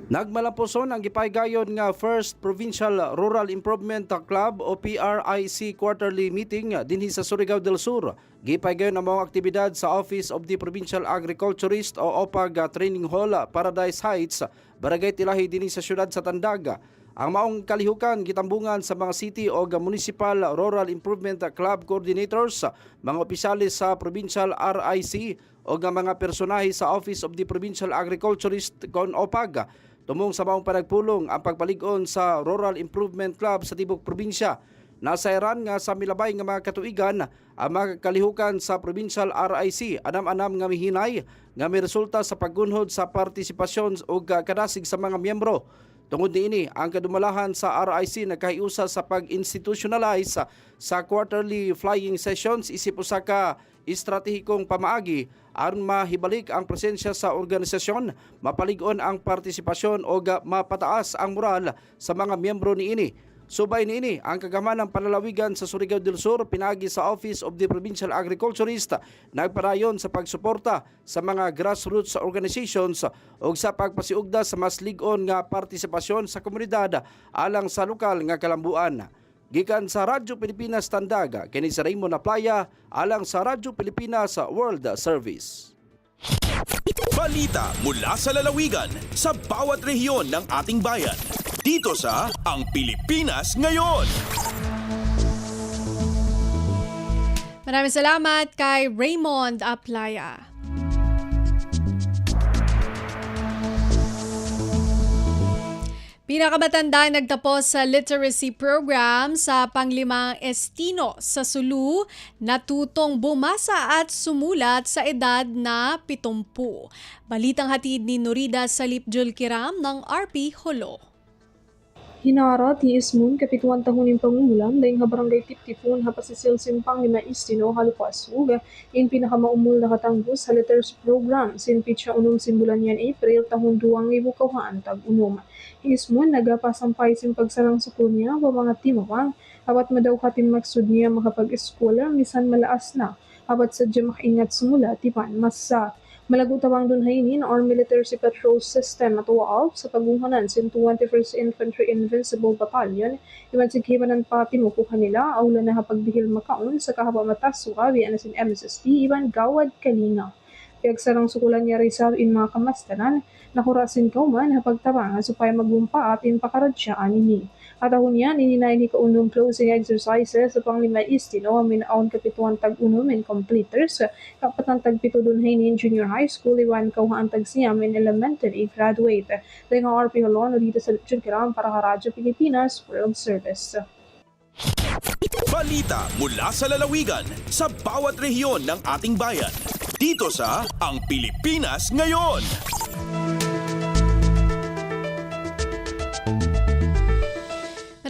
Nagmalamposon ang gipaygayon nga First Provincial Rural Improvement Club o PRIC quarterly meeting dinhi sa Surigao del Sur. Gipaygayon ang mga aktibidad sa Office of the Provincial Agriculturist o OPAG Training Hall, Paradise Heights, Barangay Tilahi dinhi sa siyudad sa Tandag. Ang maong kalihukan gitambungan sa mga city o municipal rural improvement club coordinators, mga opisyalis sa provincial RIC o mga personahe sa Office of the Provincial Agriculturist kon OPAG. Tumong sa maong panagpulong ang pagpalig-on sa Rural Improvement Club sa tibok probinsya. Nasairan nga sa milabay nga mga katuigan ang mga kalihukan sa Provincial RIC anam-anam nga mihinay nga may resulta sa paggunhod sa partisipasyon o kadasig sa mga miyembro. Tungod niini, ang kadumalahan sa RIC nagkahiusa sa pag-institutionalize sa quarterly flying sessions isip usa ka estratehikong pamaagi aron mahibalik ang presensya sa organisasyon, mapalig-on ang partisipasyon o mapataas ang moral sa mga miyembro niini. Subay niini ang kagamanang panlalawigan sa Surigao del Sur pinagi sa Office of the Provincial Agriculturist nagpadayon sa pagsuporta sa mga grassroots organizations ug sa pagpasiugda sa mas lig-on nga partisipasyon sa komunidad alang sa lokal nga kalambuan. Gikan sa Radyo Pilipinas Tandaga, kini si Raymond Aplaya alang sa Radyo Pilipinas World Service. Balita mula sa lalawigan sa bawat rehiyon ng ating bayan. Dito sa Ang Pilipinas Ngayon. Maraming salamat kay Raymond Aplaya. Pinakamatanda nagtapos sa literacy program sa panglimang estino sa Sulu, natutong bumasa at sumulat sa edad na 70. Balitang hatid ni Norida Salip Julkiram ng RP Holo. Hinarat hiismun kapituan tahunin pangungulam dahil barangay Tiptipon hapasisil simpang lima istino halupasug in pinakamaumul na katanggos sa literacy program sin pitsa unong simbulan yan April tahun 2000 tag-unom. Hiismun nagapasampay sin pagsarang sukul niya o mga timawang apat madaw katin maksud niya makapag-eskola misan malaas na apat sadya makaingat sumula tipan mas sa malagutawang dunhaynin Army Literacy Patrol System at WAALP sa pagunhanan sin 21st Infantry Invincible Battalion iwan sighibanan pa timukuha nila awla na hapagbihil makaon sa kahabamatas sukawi na sin MSSP iwan gawad kalinga. Piagsarang sukulan niya Rizal in mga kamastanan nakurasin kauman hapagtabang supaya magumpa at in pakaradyaan ini. At ahon yan, ininay ni kaunong closing exercises sa panglima istino minaon kapituan tag-unom in completers kapatan tag-pito dunhay ni junior high school iwan kauhaan tag-siyam in elementary graduate. Dahil nga RP Holon dito sa Julkiram para sa Radyo Pilipinas World Service. Balita mula sa lalawigan sa bawat rehiyon ng ating bayan. Dito sa Ang Pilipinas Ngayon.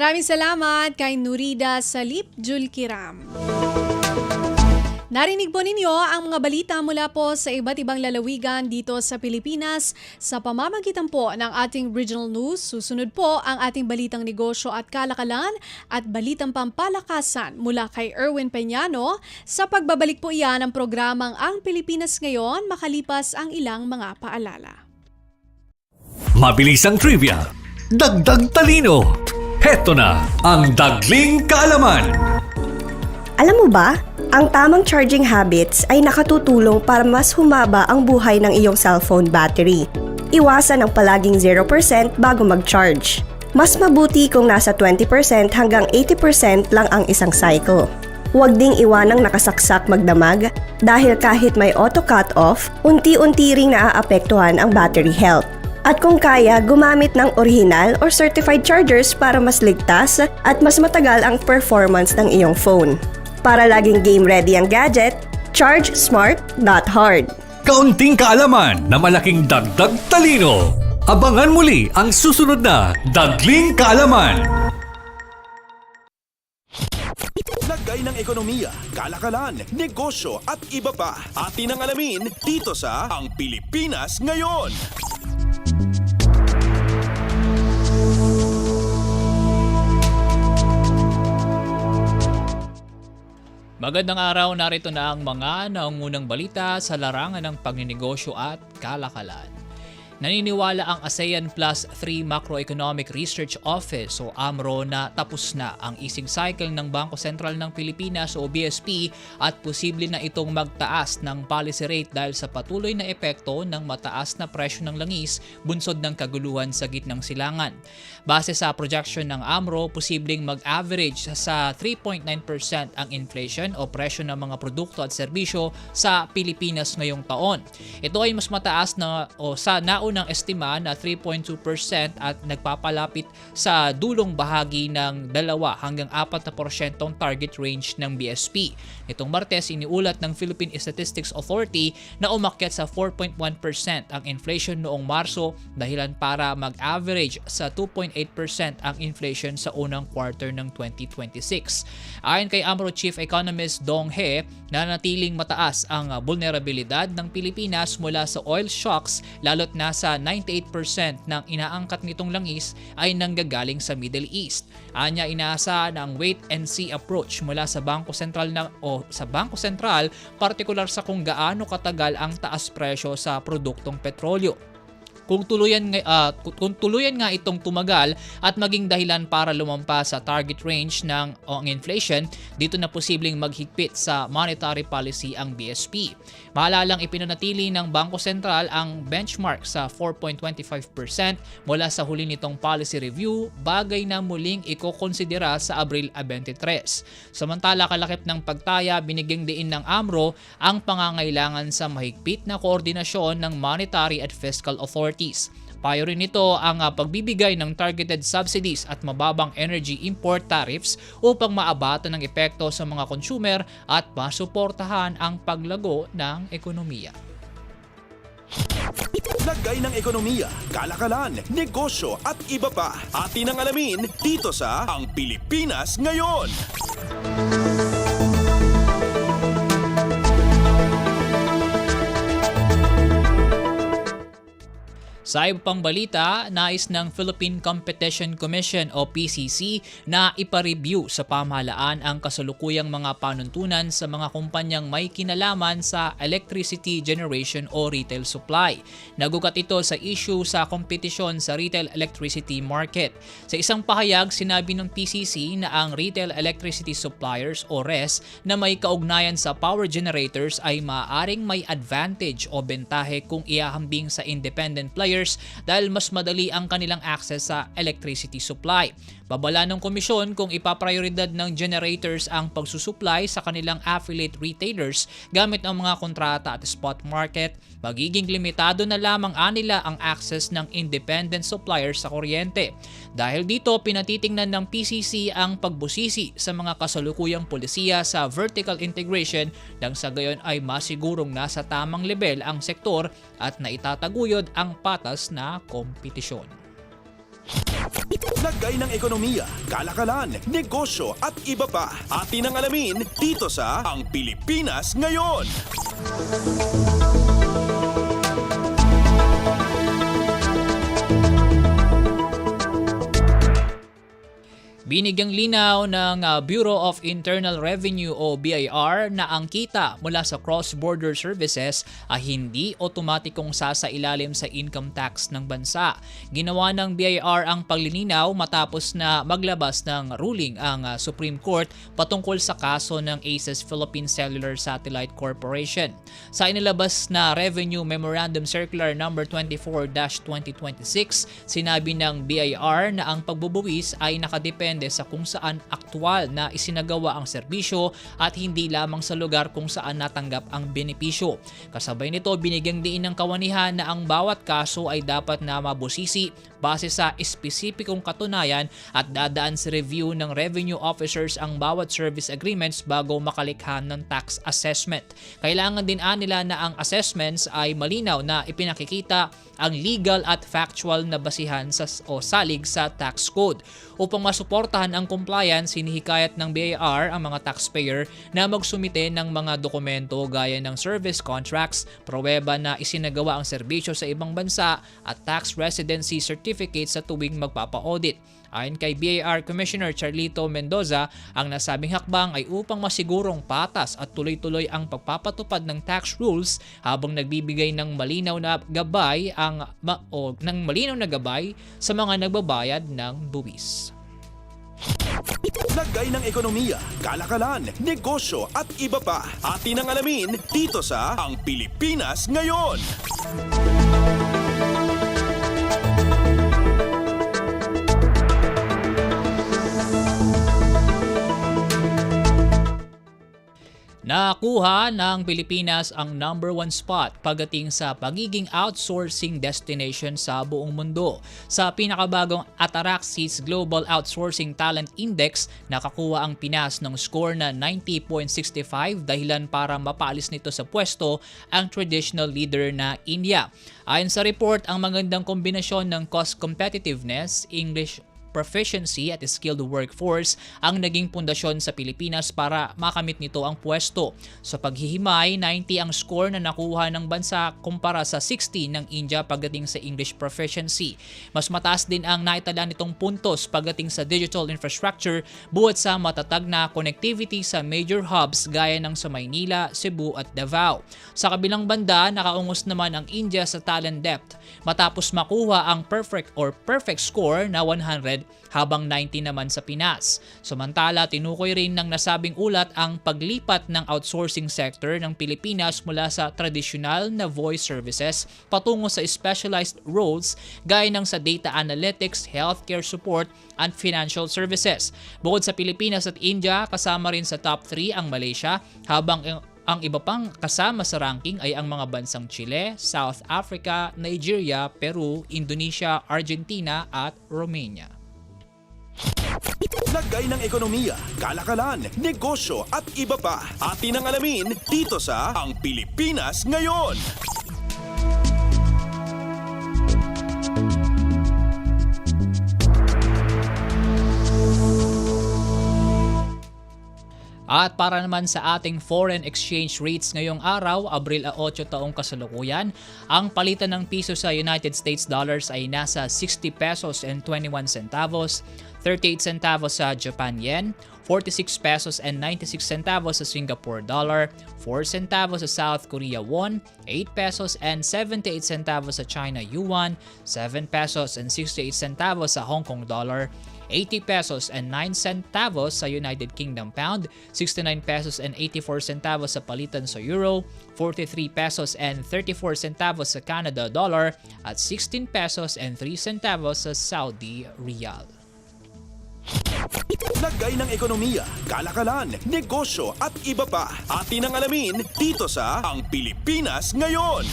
Maraming salamat kay Norida Salip Julkiram. Narinig po ninyo ang mga balita mula po sa iba't ibang lalawigan dito sa Pilipinas sa pamamagitan po ng ating regional news. Susunod po ang ating balitang negosyo at kalakalan at balitang pampalakasan mula kay Erwin Peñano. Sa pagbabalik po iyan ng programang Ang Pilipinas Ngayon makalipas ang ilang mga paalala. Mabilis ang trivia, dagdag talino. Heto na ang Dagling Kaalaman. Alam mo ba, ang tamang charging habits ay nakatutulong para mas humaba ang buhay ng iyong cellphone battery. Iwasan ang palaging 0% bago mag-charge. Mas mabuti kung nasa 20% hanggang 80% lang ang isang cycle. Huwag ding iwanang nakasaksak magdamag dahil kahit may auto cut-off, unti-unti ring naaapektuhan ang battery health. At kung kaya, gumamit ng original or certified chargers para mas ligtas at mas matagal ang performance ng iyong phone. Para laging game ready ang gadget, charge smart, not hard. Kaunting kaalaman na malaking dagdag talino. Abangan muli ang susunod na Dagling Kaalaman. Lagay ng ekonomiya, kalakalan, negosyo at iba pa. Atin ang alamin dito sa Ang Pilipinas Ngayon. Magandang araw, narito na ang mga naungunang balita sa larangan ng pagninegosyo at kalakalan. Naniniwala ang ASEAN Plus 3 Macroeconomic Research Office o AMRO na tapos na ang easing cycle ng Bangko Sentral ng Pilipinas o BSP at posible na itong magtaas ng policy rate dahil sa patuloy na epekto ng mataas na presyo ng langis bunsod ng kaguluhan sa gitnang silangan. Base sa projection ng AMRO, posibleng mag-average sa 3.9% ang inflation o presyo ng mga produkto at serbisyo sa Pilipinas ngayong taon. Ito ay mas mataas na o sa naunang estima na 3.2% at nagpapalapit sa dulong bahagi ng 2 hanggang 4% target range ng BSP. Itong Martes, iniulat ng Philippine Statistics Authority na umakyat sa 4.1% ang inflation noong Marso dahilan para mag-average sa 2.8% ang inflation sa unang quarter ng 2026. Ayon kay AMRO Chief Economist Dong He, nanatiling mataas ang vulnerabilidad ng Pilipinas mula sa oil shocks lalo't na sa 98% ng inaangkat nitong langis ay nanggagaling sa Middle East. Anya inaasa na ang wait and see approach mula sa Bangko Sentral partikular sa kung gaano katagal ang taas presyo sa produktong petrolyo. Kung tuluyan nga itong tumagal at maging dahilan para lumampas sa target range ng inflation, dito na posibleng maghigpit sa monetary policy ang BSP. Maalalang ipinanatili ng Bangko Sentral ang benchmark sa 4.25% mula sa huli nitong policy review, bagay na muling ikokonsidera sa Abril 23. Samantala, kalakip ng pagtaya, binigyang diin ng AMRO ang pangangailangan sa mahigpit na koordinasyon ng monetary at fiscal authorities. Payo rin nito ang pagbibigay ng targeted subsidies at mababang energy import tariffs upang maabatan ng epekto sa mga consumer at masuportahan ang paglago ng ekonomiya. Lagay ng ekonomiya, kalakalan, negosyo at iba pa. Atin ang alamin dito sa Ang Pilipinas Ngayon. Sa iba pang balita, nais ng Philippine Competition Commission o PCC na ipa-review sa pamahalaan ang kasalukuyang mga panuntunan sa mga kumpanyang may kinalaman sa electricity generation o retail supply. Nagugat ito sa issue sa kompetisyon sa retail electricity market. Sa isang pahayag, sinabi ng PCC na ang retail electricity suppliers o RES na may kaugnayan sa power generators ay maaaring may advantage o bentahe kung iahambing sa independent players dahil mas madali ang kanilang access sa electricity supply. Babala ng komisyon kung ipaprioridad ng generators ang pagsusupply sa kanilang affiliate retailers gamit ang mga kontrata at spot market, magiging limitado na lamang anila ang access ng independent suppliers sa kuryente. Dahil dito, pinatitingnan ng PCC ang pagbusisi sa mga kasalukuyang polisiya sa vertical integration nang sa gayon ay masigurong nasa tamang level ang sektor at naitataguyod ang patas na kompetisyon. Lagay ng ekonomiya, kalakalan, negosyo at iba pa. Atin ang alamin dito sa Ang Pilipinas Ngayon. Binigyang linaw ng Bureau of Internal Revenue o BIR na ang kita mula sa cross-border services ay hindi otomatikong sasailalim sa income tax ng bansa. Ginawa ng BIR ang paglilinaw matapos na maglabas ng ruling ang Supreme Court patungkol sa kaso ng ACES Philippine Cellular Satellite Corporation. Sa inilabas na Revenue Memorandum Circular No. 24-2026, sinabi ng BIR na ang pagbubuwis ay nakadepende sa kung saan aktwal na isinagawa ang serbisyo at hindi lamang sa lugar kung saan natanggap ang benepisyo. Kasabay nito, binigyang diin ng kawanihan na ang bawat kaso ay dapat na mabusisi base sa espesipikong katunayan at dadaan sa review ng revenue officers ang bawat service agreements bago makalikha ng tax assessment. Kailangan din nila na ang assessments ay malinaw na ipinakikita ang legal at factual na basihan o salig sa tax code. Upang masuportahan ang compliance, hinihikayat ng BIR ang mga taxpayer na magsumite ng mga dokumento gaya ng service contracts, pruweba na isinagawa ang serbisyo sa ibang bansa at tax residency certificate sa tuwing magpapa-audit. Ayon kay BIR Commissioner Charlito Mendoza, ang nasabing hakbang ay upang masigurong patas at tuloy-tuloy ang pagpapatupad ng tax rules habang nagbibigay ng malinaw na gabay sa mga nagbabayad ng buwis. Lagay ng ekonomiya, kalakalan, negosyo at iba pa. Atin ang alamin dito sa Ang Pilipinas Ngayon. Nakuha ng Pilipinas ang number 1 spot pagdating sa pagiging outsourcing destination sa buong mundo. Sa pinakabagong Ataraxis Global Outsourcing Talent Index, nakakuha ang Pinas ng score na 90.65 dahilan para mapaalis nito sa pwesto ang traditional leader na India. Ayon sa report, ang magandang kombinasyon ng cost competitiveness, English proficiency at skilled workforce ang naging pundasyon sa Pilipinas para makamit nito ang pwesto. Sa paghihimay, 90 ang score na nakuha ng bansa kumpara sa 60 ng India pagdating sa English proficiency. Mas mataas din ang naitala nitong puntos pagdating sa digital infrastructure buhat sa matatag na connectivity sa major hubs gaya ng sa Maynila, Cebu at Davao. Sa kabilang banda, nakaungos naman ang India sa talent depth matapos makuha ang perfect score na 100 habang 90 naman sa Pinas. Samantala, tinukoy rin ng nasabing ulat ang paglipat ng outsourcing sector ng Pilipinas mula sa tradisyonal na voice services patungo sa specialized roles gaya ng sa data analytics, healthcare support, and financial services. Bukod sa Pilipinas at India, kasama rin sa top 3 ang Malaysia, habang ang iba pang kasama sa ranking ay ang mga bansang Chile, South Africa, Nigeria, Peru, Indonesia, Argentina at Romania. Lagay ng ekonomiya, kalakalan, negosyo at iba pa. Atin ang alamin dito sa Ang Pilipinas Ngayon. At para naman sa ating foreign exchange rates ngayong araw, Abril 8 taong kasalukuyan, ang palitan ng piso sa United States dollars ay nasa 60 pesos and 21 centavos, 38 centavos sa Japan yen, 46 pesos and 96 centavos sa Singapore dollar, 4 centavos sa South Korea won, 8 pesos and 78 centavos sa China yuan, 7 pesos and 68 centavos sa Hong Kong dollar, 80 pesos and 9 centavos sa United Kingdom pound, 69 pesos and 84 centavos sa palitan sa euro, 43 pesos and 34 centavos sa Canada dollar, at 16 pesos and 3 centavos sa Saudi riyal. Lagay ng ekonomiya, kalakalan, negosyo at iba pa. Atin ang alamin dito sa Ang Pilipinas Ngayon.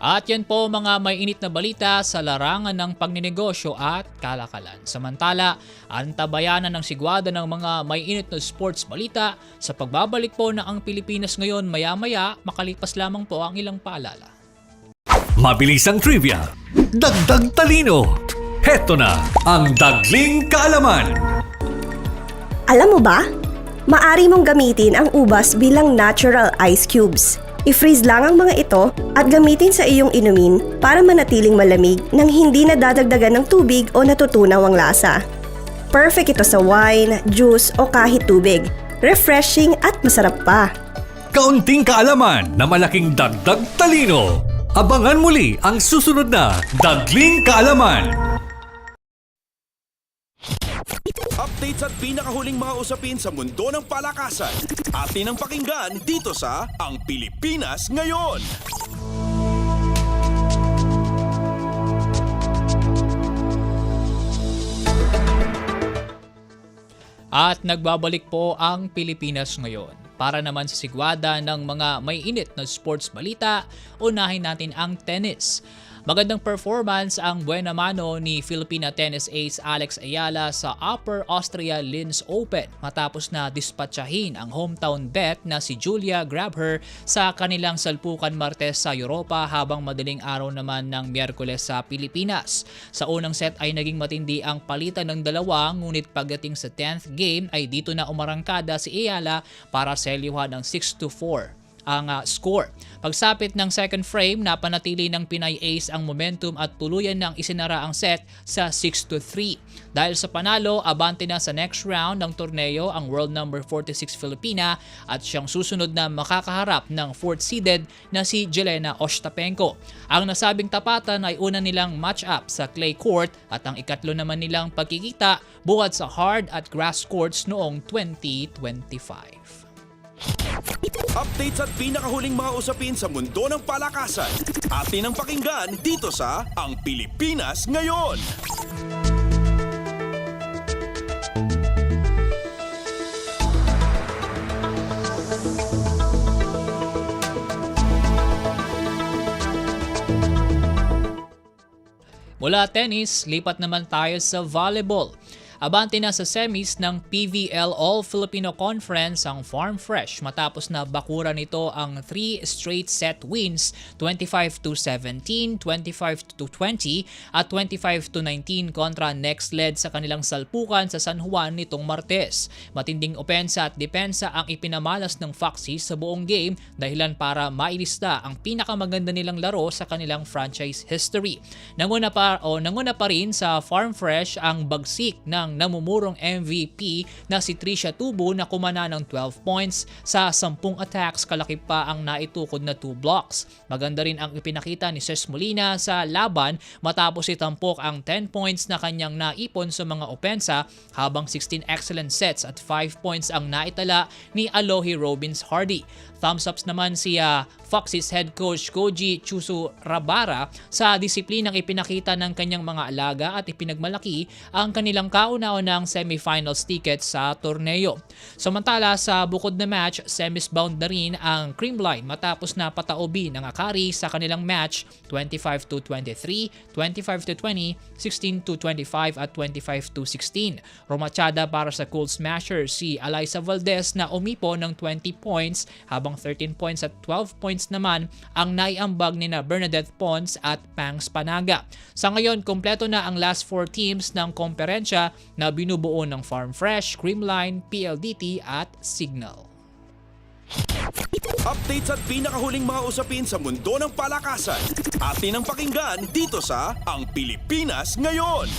At yan po mga may init na balita sa larangan ng pagninegosyo at kalakalan. Samantala, antabayanan ng sigwada ng mga may init na sports balita sa pagbabalik po na Ang Pilipinas Ngayon maya-maya, makalipas lamang po ang ilang paalala. Mabilis ang trivia, dagdag talino. Heto na ang Dagling Kaalaman. Alam mo ba? Maari mong gamitin ang ubas bilang natural ice cubes. I-freeze lang ang mga ito at gamitin sa iyong inumin para manatiling malamig nang hindi nadadagdagan ng tubig o natutunaw ang lasa. Perfect ito sa wine, juice o kahit tubig. Refreshing at masarap pa. Kaunting kaalaman na malaking dagdag talino. Abangan muli ang susunod na Dagling Kaalaman. Updates at pinakahuling mga usapin sa mundo ng palakasan. Atin ang pakinggan dito sa Ang Pilipinas Ngayon. At nagbabalik po ang Pilipinas Ngayon. Para naman sa sigwada ng mga may init na sports balita, unahin natin ang tennis. Magandang performance ang buena mano ni Filipina tennis ace Alex Ayala sa Upper Austria Linz Open matapos na dispatchahin ang hometown bet na si Julia Grabher sa kanilang salpukan Martes sa Europa habang madaling araw naman ng Miyerkules sa Pilipinas. Sa unang set ay naging matindi ang palitan ng dalawa, ngunit pagdating sa 10th game ay dito na umarangkada si Ayala para selyuhan ng 6-4 ang score. Pagsapit ng second frame, napanatili ng Pinay Ace ang momentum at tuluyan ng isinara ang set sa 6-3. Dahil sa panalo, abante na sa next round ng torneo ang world number 46 Filipina at siyang susunod na makakaharap ng 4th seeded na si Jelena Ostapenko. Ang nasabing tapatan ay una nilang match-up sa clay court at ang ikatlo naman nilang pagkikita buhat sa hard at grass courts noong 2025. Updates at pinakahuling mga usapin sa mundo ng palakasan. Atin ang pakinggan dito sa Ang Pilipinas Ngayon. Mula tennis, lipat naman tayo sa volleyball. Abante na sa semis ng PVL All-Filipino Conference ang Farm Fresh matapos na bakura nito ang 3 straight set wins 25-17, 25-20 at 25-19 kontra Next Led sa kanilang salpukan sa San Juan nitong Martes. Matinding opensa at depensa ang ipinamalas ng Foxies sa buong game dahilan para mailista ang pinakamaganda nilang laro sa kanilang franchise history. Nanguna pa rin sa Farm Fresh ang bagsik ng namumurong MVP na si Tricia Tubo na kumana ng 12 points sa 10 attacks, kalaki pa ang naitukod na 2 blocks. Maganda rin ang ipinakita ni Ces Molina sa laban matapos itampok ang 10 points na kanyang naipon sa mga opensa habang 16 excellent sets at 5 points ang naitala ni Alohi Robins Hardy. Thumbs ups naman si Foxes head coach Koji Chusu Rabara sa disiplinang ipinakita ng kanyang mga alaga at ipinagmalaki ang kanilang kauna-unang semifinals ticket sa torneo. Samantala sa bukod na match, semis bound na rin ang Creamline matapos na pataubi ng Akari sa kanilang match 25-23, 25-20, 16-25 at 25-16. Romachada para sa Cool Smashers si Alyssa Valdez na umipo ng 20 points habang 13 points at 12 points naman ang naiambag ni na Bernadette Pons at Pangs Panaga. Sa ngayon, kompleto na ang last 4 teams ng komperensya na binubuo ng Farm Fresh, Creamline, PLDT at Signal. Updates at pinakahuling mga usapin sa mundo ng palakasan. Atin ang pakinggan dito sa Ang Pilipinas Ngayon.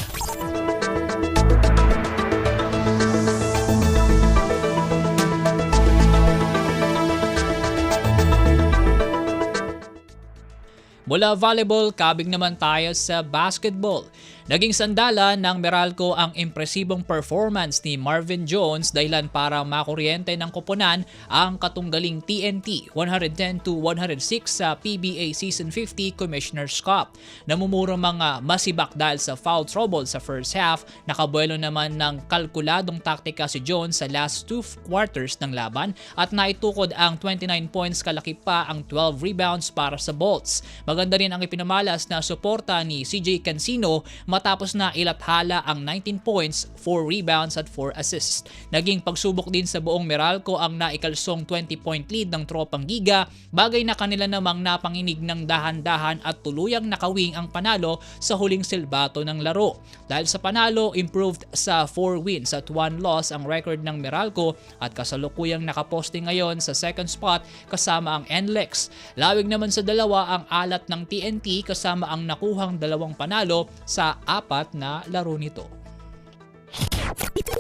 Mula volleyball, kabig naman tayo sa basketball. Naging sandala ng Meralco ang impresibong performance ni Marvin Jones dahilan para makuryente ng koponan ang katunggaling TNT 110-106 sa PBA Season 50 Commissioner's Cup. Namumuro mga masibak dahil sa foul trouble sa first half, nakabuelo naman ng kalkuladong taktika si Jones sa last 2 quarters ng laban at naitukod ang 29 points, kalaki pa ang 12 rebounds para sa Bolts. Maganda rin ang ipinamalas na suporta ni CJ Cancino matapos na ilathala ang 19 points, 4 rebounds at 4 assists. Naging pagsubok din sa buong Meralco ang naikalsong 20-point lead ng tropang Giga, bagay na kanila namang napanginig ng dahan-dahan at tuluyang nakawing ang panalo sa huling silbato ng laro. Dahil sa panalo, improved sa 4 wins at 1 loss ang record ng Meralco at kasalukuyang nakaposte ngayon sa second spot kasama ang NLEX. Lawig naman sa dalawa ang alat ng TNT kasama ang nakuhang 2 panalo sa 4 na laro nito.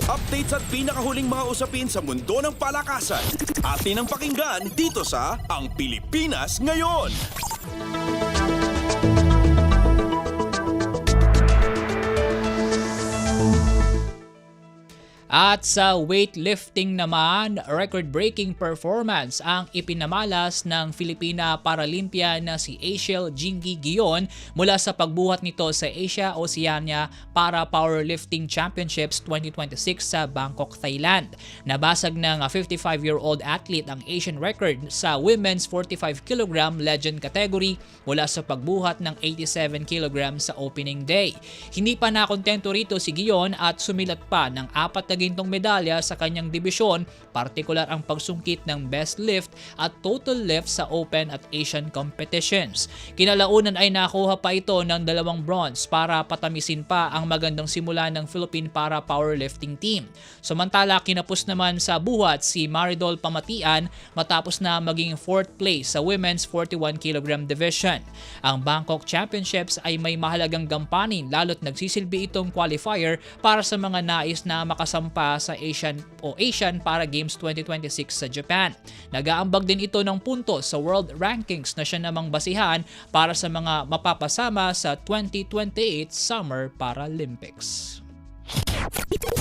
Updates at pinakahuling mga usapin sa mundo ng palakasan. Atin ang pakinggan dito sa Ang Pilipinas Ngayon. At sa weightlifting naman, record-breaking performance ang ipinamalas ng Filipina Paralympia na si Asiel Jingy Guion mula sa pagbuhat nito sa Asia Oceania Para Powerlifting Championships 2026 sa Bangkok, Thailand. Nabasag ng 55-year-old athlete ang Asian record sa women's 45 kg legend category mula sa pagbuhat ng 87 kg sa opening day. Hindi pa nakontento rito si Guion at sumilat pa ng 4 na gintong medalya sa kanyang dibisyon, partikular ang pagsungkit ng best lift at total lift sa Open at Asian competitions. Kinalaunan ay nakuha pa ito ng 2 bronze para patamisin pa ang magandang simula ng Philippine Para Powerlifting Team. Samantala, kinapos naman sa buhat si Maridol Pamatian matapos na maging 4th place sa women's 41 kg division. Ang Bangkok Championships ay may mahalagang gampanin lalo't nagsisilbi itong qualifier para sa mga nais na makasampa sa Asian Para Games 2026 sa Japan. Nag-aambag din ito ng puntos sa world rankings na siya namang basihan para sa mga mapapasama sa 2028 Summer Paralympics.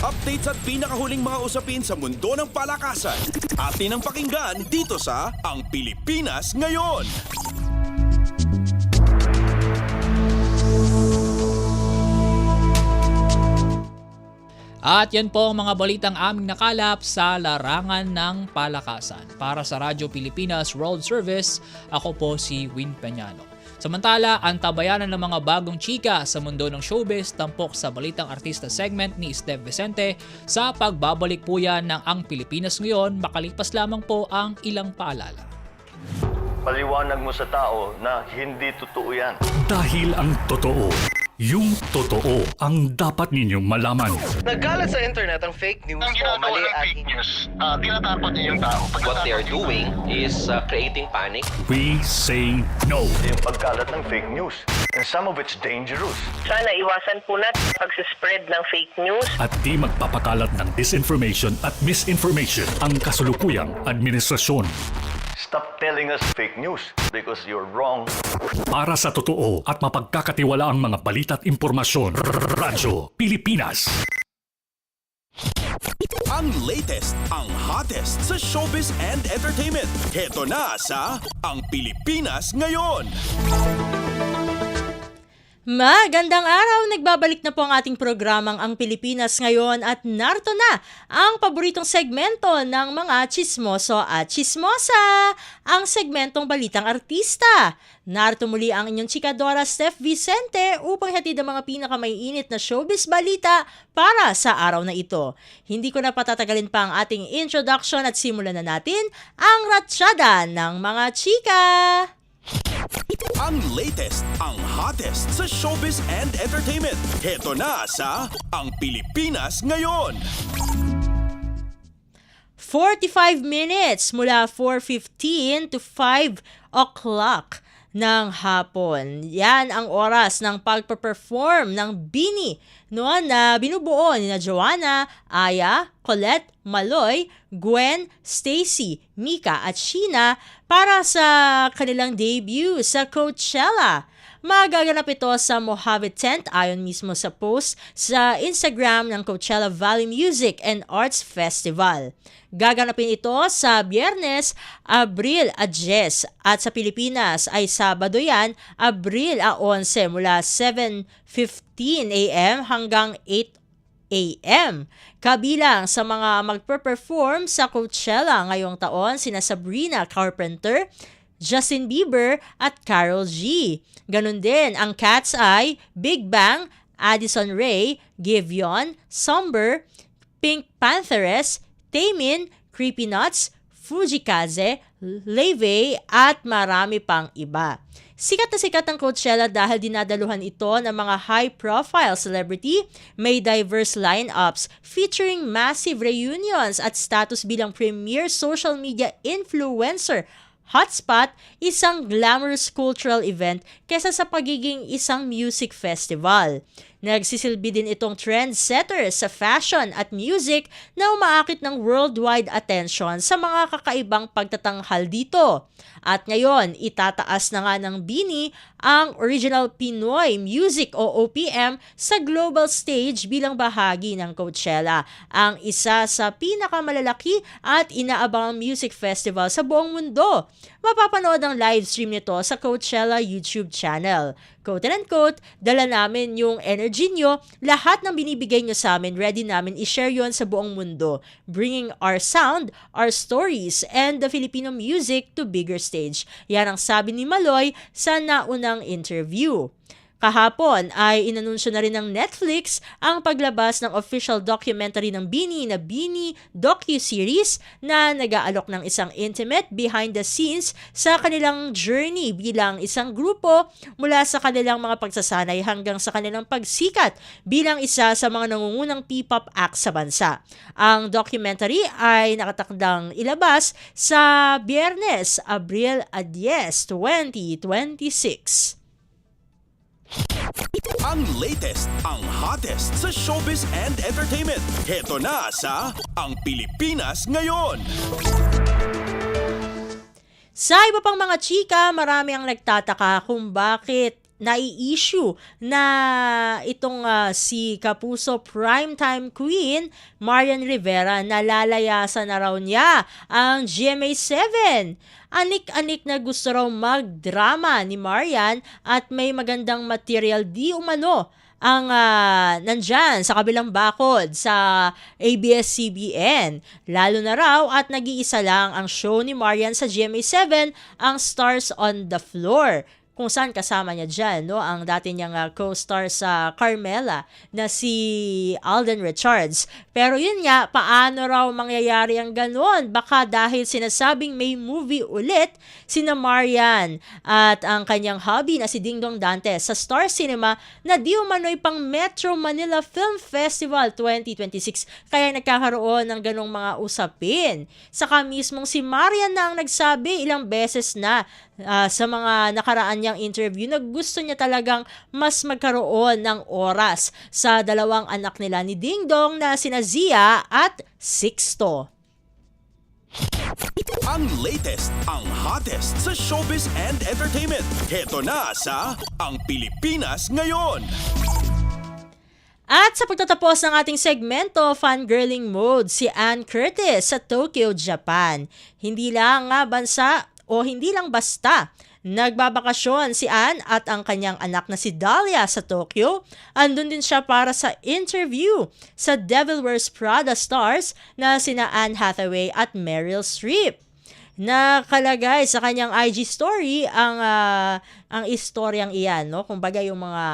Updates at pinakahuling mga usapin sa mundo ng palakasan. Atin ang pakinggan dito sa Ang Pilipinas Ngayon. At yan po ang mga balitang aming nakalap sa larangan ng palakasan. Para sa Radyo Pilipinas World Service, ako po si Win Peñano. Samantala, ang tabayanan ng mga bagong chika sa mundo ng showbiz tampok sa Balitang Artista segment ni Steph Vicente sa pagbabalik po yan ng Ang Pilipinas Ngayon, makalipas lamang po ang ilang paalala. Paliwanag mo sa tao na hindi totoo yan. Dahil ang totoo, yung totoo ang dapat ninyong malaman. Nagkalat sa internet ang fake news o mali at fake news. Tinatapon niyo yung tao. What they are doing is creating panic. We say no. Yung pagkalat ng fake news. And some of it's dangerous. Sana iwasan po natin pag-spread ng fake news. At di magpapakalat ng disinformation at misinformation ang kasulukuyang administrasyon. Stop telling us fake news because you're wrong. Para sa totoo at mapagkakatiwalaang mga balita at impormasyon, Radyo Pilipinas. Ang latest, ang hottest sa showbiz and entertainment. Heto na sa Ang Pilipinas Ngayon. Magandang araw! Nagbabalik na po ang ating programang Ang Pilipinas Ngayon at narito na ang paboritong segmento ng mga chismoso at chismosa, ang segmentong Balitang Artista. Narito muli ang inyong chikadora Steph Vicente upang hatid ang mga pinakamaiinit na showbiz balita para sa araw na ito. Hindi ko na patatagalin pa ang ating introduction at simulan na natin ang ratsyada ng mga chika! Ang latest, ang hottest sa showbiz and entertainment. Heto na sa Ang Pilipinas Ngayon. 45 minutes mula 4:15 to 5 o'clock ng hapon. Yan ang oras ng pagpa-perform ng BINI na binubuo ni Joanna, Aya, Colette, Maloy, Gwen, Stacy, Mika at Sheena para sa kanilang debut sa Coachella. Magaganap ito sa Mojave Tent ayon mismo sa post sa Instagram ng Coachella Valley Music and Arts Festival. Gaganapin ito sa Biyernes, Abril 10 at sa Pilipinas ay Sabado yan, Abril 11 mula 7:15 a.m. hanggang 8 a.m. Kabilang sa mga magpe-perform sa Coachella ngayong taon sina Sabrina Carpenter, Justin Bieber at Karol G. Ganon din ang Cat's Eye, Big Bang, Addison Rae, Giveon, Somber, Pink Pantheress, Taemin, Creepy Nuts, Fujikaze, Levy at marami pang iba. Sikat na sikat ang Coachella dahil dinadaluhan ito ng mga high-profile celebrity, may diverse lineups featuring massive reunions at status bilang premier social media influencer. Hotspot, isang glamorous cultural event kesa sa pagiging isang music festival. Nagsisilbi din itong trendsetter sa fashion at music na umaakit ng worldwide attention sa mga kakaibang pagtatanghal dito. At ngayon, itataas na nga ng BINI ang Original Pinoy Music o OPM sa global stage bilang bahagi ng Coachella, ang isa sa pinakamalalaki at inaabangang music festival sa buong mundo. Mapapanood ang live stream nito sa Coachella YouTube channel. Quote and unquote, dala namin yung energy nyo, lahat ng binibigay nyo sa amin, ready namin i-share yon sa buong mundo. Bringing our sound, our stories, and the Filipino music to bigger stage. Yan ang sabi ni Maloy sa naunang interview. Kahapon ay inanunsyo na rin ng Netflix ang paglabas ng official documentary ng BINI na BINI docu-series na nag-aalok ng isang intimate behind the scenes sa kanilang journey bilang isang grupo mula sa kanilang mga pagsasanay hanggang sa kanilang pagsikat bilang isa sa mga nangungunang P-pop act sa bansa. Ang documentary ay nakatakdang ilabas sa Biyernes, Abril 10, 2026. Ang latest, ang hottest sa showbiz and entertainment. Heto na sa Ang Pilipinas Ngayon. Sa iba pang mga chika, marami ang nagtataka kung bakit nai-issue na itong si Kapuso Primetime Queen, Marian Rivera, nalalayasan na raw niya ang GMA7. Anik-anik na gusto raw magdrama ni Marian at may magandang material di umano ang nandyan sa kabilang bakod sa ABS-CBN. Lalo na raw at nag-iisa lang ang show ni Marian sa GMA7, ang Stars on the Floor, kung saan kasama niya dyan, no? Ang dati niyang co-star sa Carmela na si Alden Richards. Pero yun nga, paano raw mangyayari ang ganon? Baka dahil sinasabing may movie ulit sina Marian at ang kanyang hubby na si Dingdong Dantes sa Star Cinema na di umano'y pang Metro Manila Film Festival 2026. Kaya nagkakaroon ng ganong mga usapin. Saka mismong si Marian na ang nagsabi ilang beses na sa mga nakaraan niyang interview na gusto niya talagang mas magkaroon ng oras sa dalawang anak nila ni Dingdong na sina Zia at Sixto. Ang latest, ang hottest sa showbiz and entertainment. Heto na sa Ang Pilipinas Ngayon. At sa pagtatapos ng ating segmento, fangirling mode si Ann Curtis sa Tokyo, Japan. Hindi lang hindi lang basta nagbabakasyon si Ann at ang kanyang anak na si Dahlia sa Tokyo. Andun din siya para sa interview sa Devil Wears Prada stars na sina Anne Hathaway at Meryl Streep. Nakalagay sa kanyang IG story ang istoryang iyan, no? Kumbaga yung mga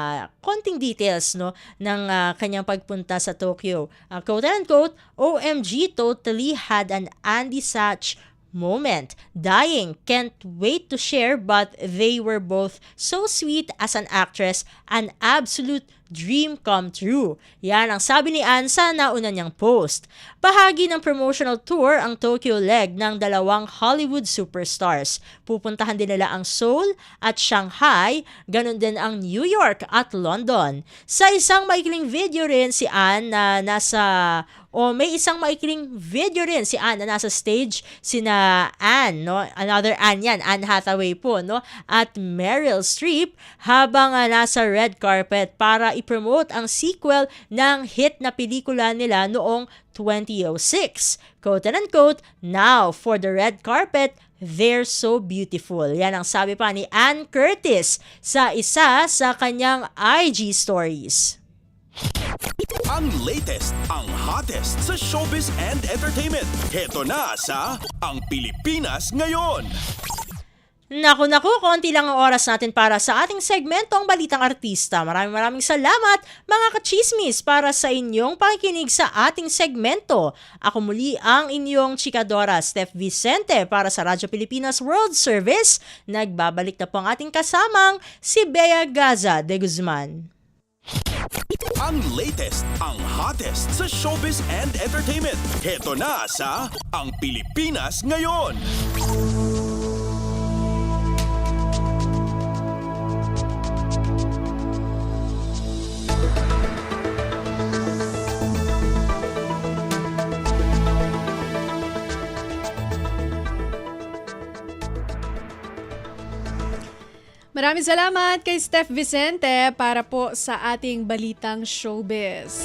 konting details, no, ng kanyang pagpunta sa Tokyo. Quote unquote, OMG, totally had an Andy Sach moment. Dying, can't wait to share, but they were both so sweet as an actress, an absolute dream come true. Yan ang sabi ni Ann sa nauna niyang post. Bahagi ng promotional tour ang Tokyo leg ng dalawang Hollywood superstars. Pupuntahan din nila ang Seoul at Shanghai, ganun din ang New York at London. Sa isang maikling video rin si Ann na may isang maikling video rin si Ann na nasa stage sina Ann, no? Another Ann yan, Anne Hathaway po, no? At Meryl Streep habang nasa red carpet para i-promote ang sequel ng hit na pelikula nila noong 2006. Quote and unquote, now for the red carpet, they're so beautiful. Yan ang sabi pa ni Ann Curtis sa isa sa kanyang IG stories. Ang latest, ang hottest sa showbiz and entertainment. Heto na sa Ang Pilipinas Ngayon. Naku, konti lang ang oras natin para sa ating segmentong Balitang Artista. Maraming salamat mga kachismis para sa inyong pakikinig sa ating segmento. Ako muli ang inyong chikadora, Steph Vicente, para sa Radyo Pilipinas World Service. Nagbabalik na po ang ating kasamang si Bea Gaza de Guzman. Ang latest, ang hottest sa showbiz and entertainment. Heto na sa Ang Pilipinas Ngayon. Maraming salamat kay Steph Vicente para po sa ating balitang showbiz.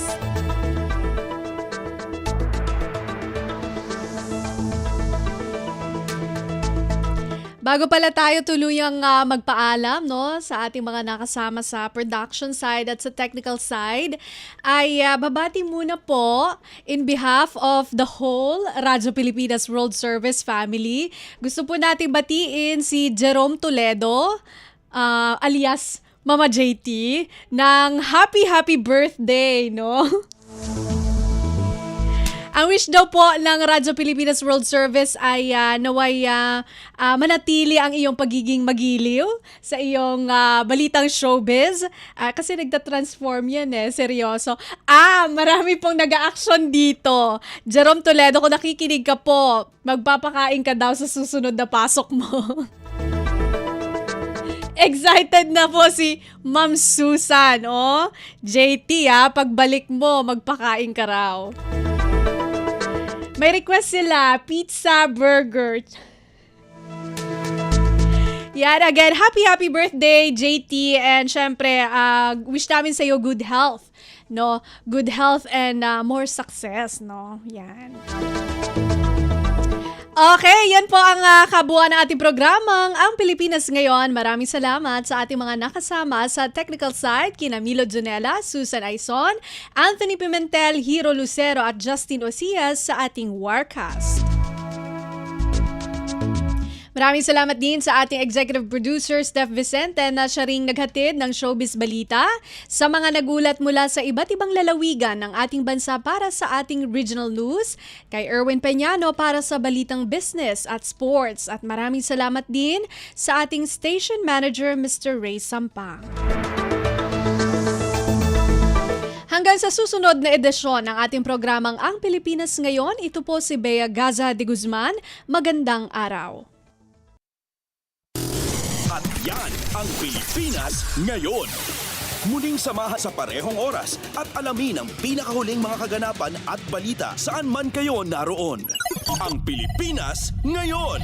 Bago pala tayo tuluyang magpaalam, no, sa ating mga nakasama sa production side at sa technical side, ay babati muna po in behalf of the whole Radyo Pilipinas World Service family. Gusto po nating batiin si Jerome Toledo, alias Mama JT, ng happy birthday, no? Ang wish daw po ng Radyo Pilipinas World Service ay naway manatili ang iyong pagiging magiliw sa iyong balitang showbiz. Kasi nagtatransform yan seryoso. Marami pong nag-a-action dito. Jerome Toledo, kung nakikinig ka po, magpapakain ka daw sa susunod na pasok mo. Excited na po si Ma'am Susan, oh. JT, pagbalik mo, magpakain ka raw. May request sila, pizza, burger. Yan, again, happy birthday, JT. And syempre, wish namin sa iyo good health, no? Good health and more success, no? Yan. Okay, yan po ang kabuuan ng ating programang Ang Pilipinas Ngayon. Maraming salamat sa ating mga nakasama sa technical side, kina Milo Junela, Susan Aison, Anthony Pimentel, Hiro Lucero at Justin Osias sa ating Warcast. Maraming salamat din sa ating executive producer, Steph Vicente, na siya ring naghatid ng showbiz balita sa mga nagulat mula sa iba't ibang lalawigan ng ating bansa para sa ating regional news, kay Erwin Peñano para sa balitang business at sports, at maraming salamat din sa ating station manager, Mr. Ray Sampang. Hanggang sa susunod na edisyon ng ating programang Ang Pilipinas Ngayon, ito po si Bea Gaza de Guzman. Magandang araw. At yan ang Pilipinas Ngayon. Muling samahan sa parehong oras at alamin ang pinakahuling mga kaganapan at balita saan man kayo naroon. Ang Pilipinas Ngayon.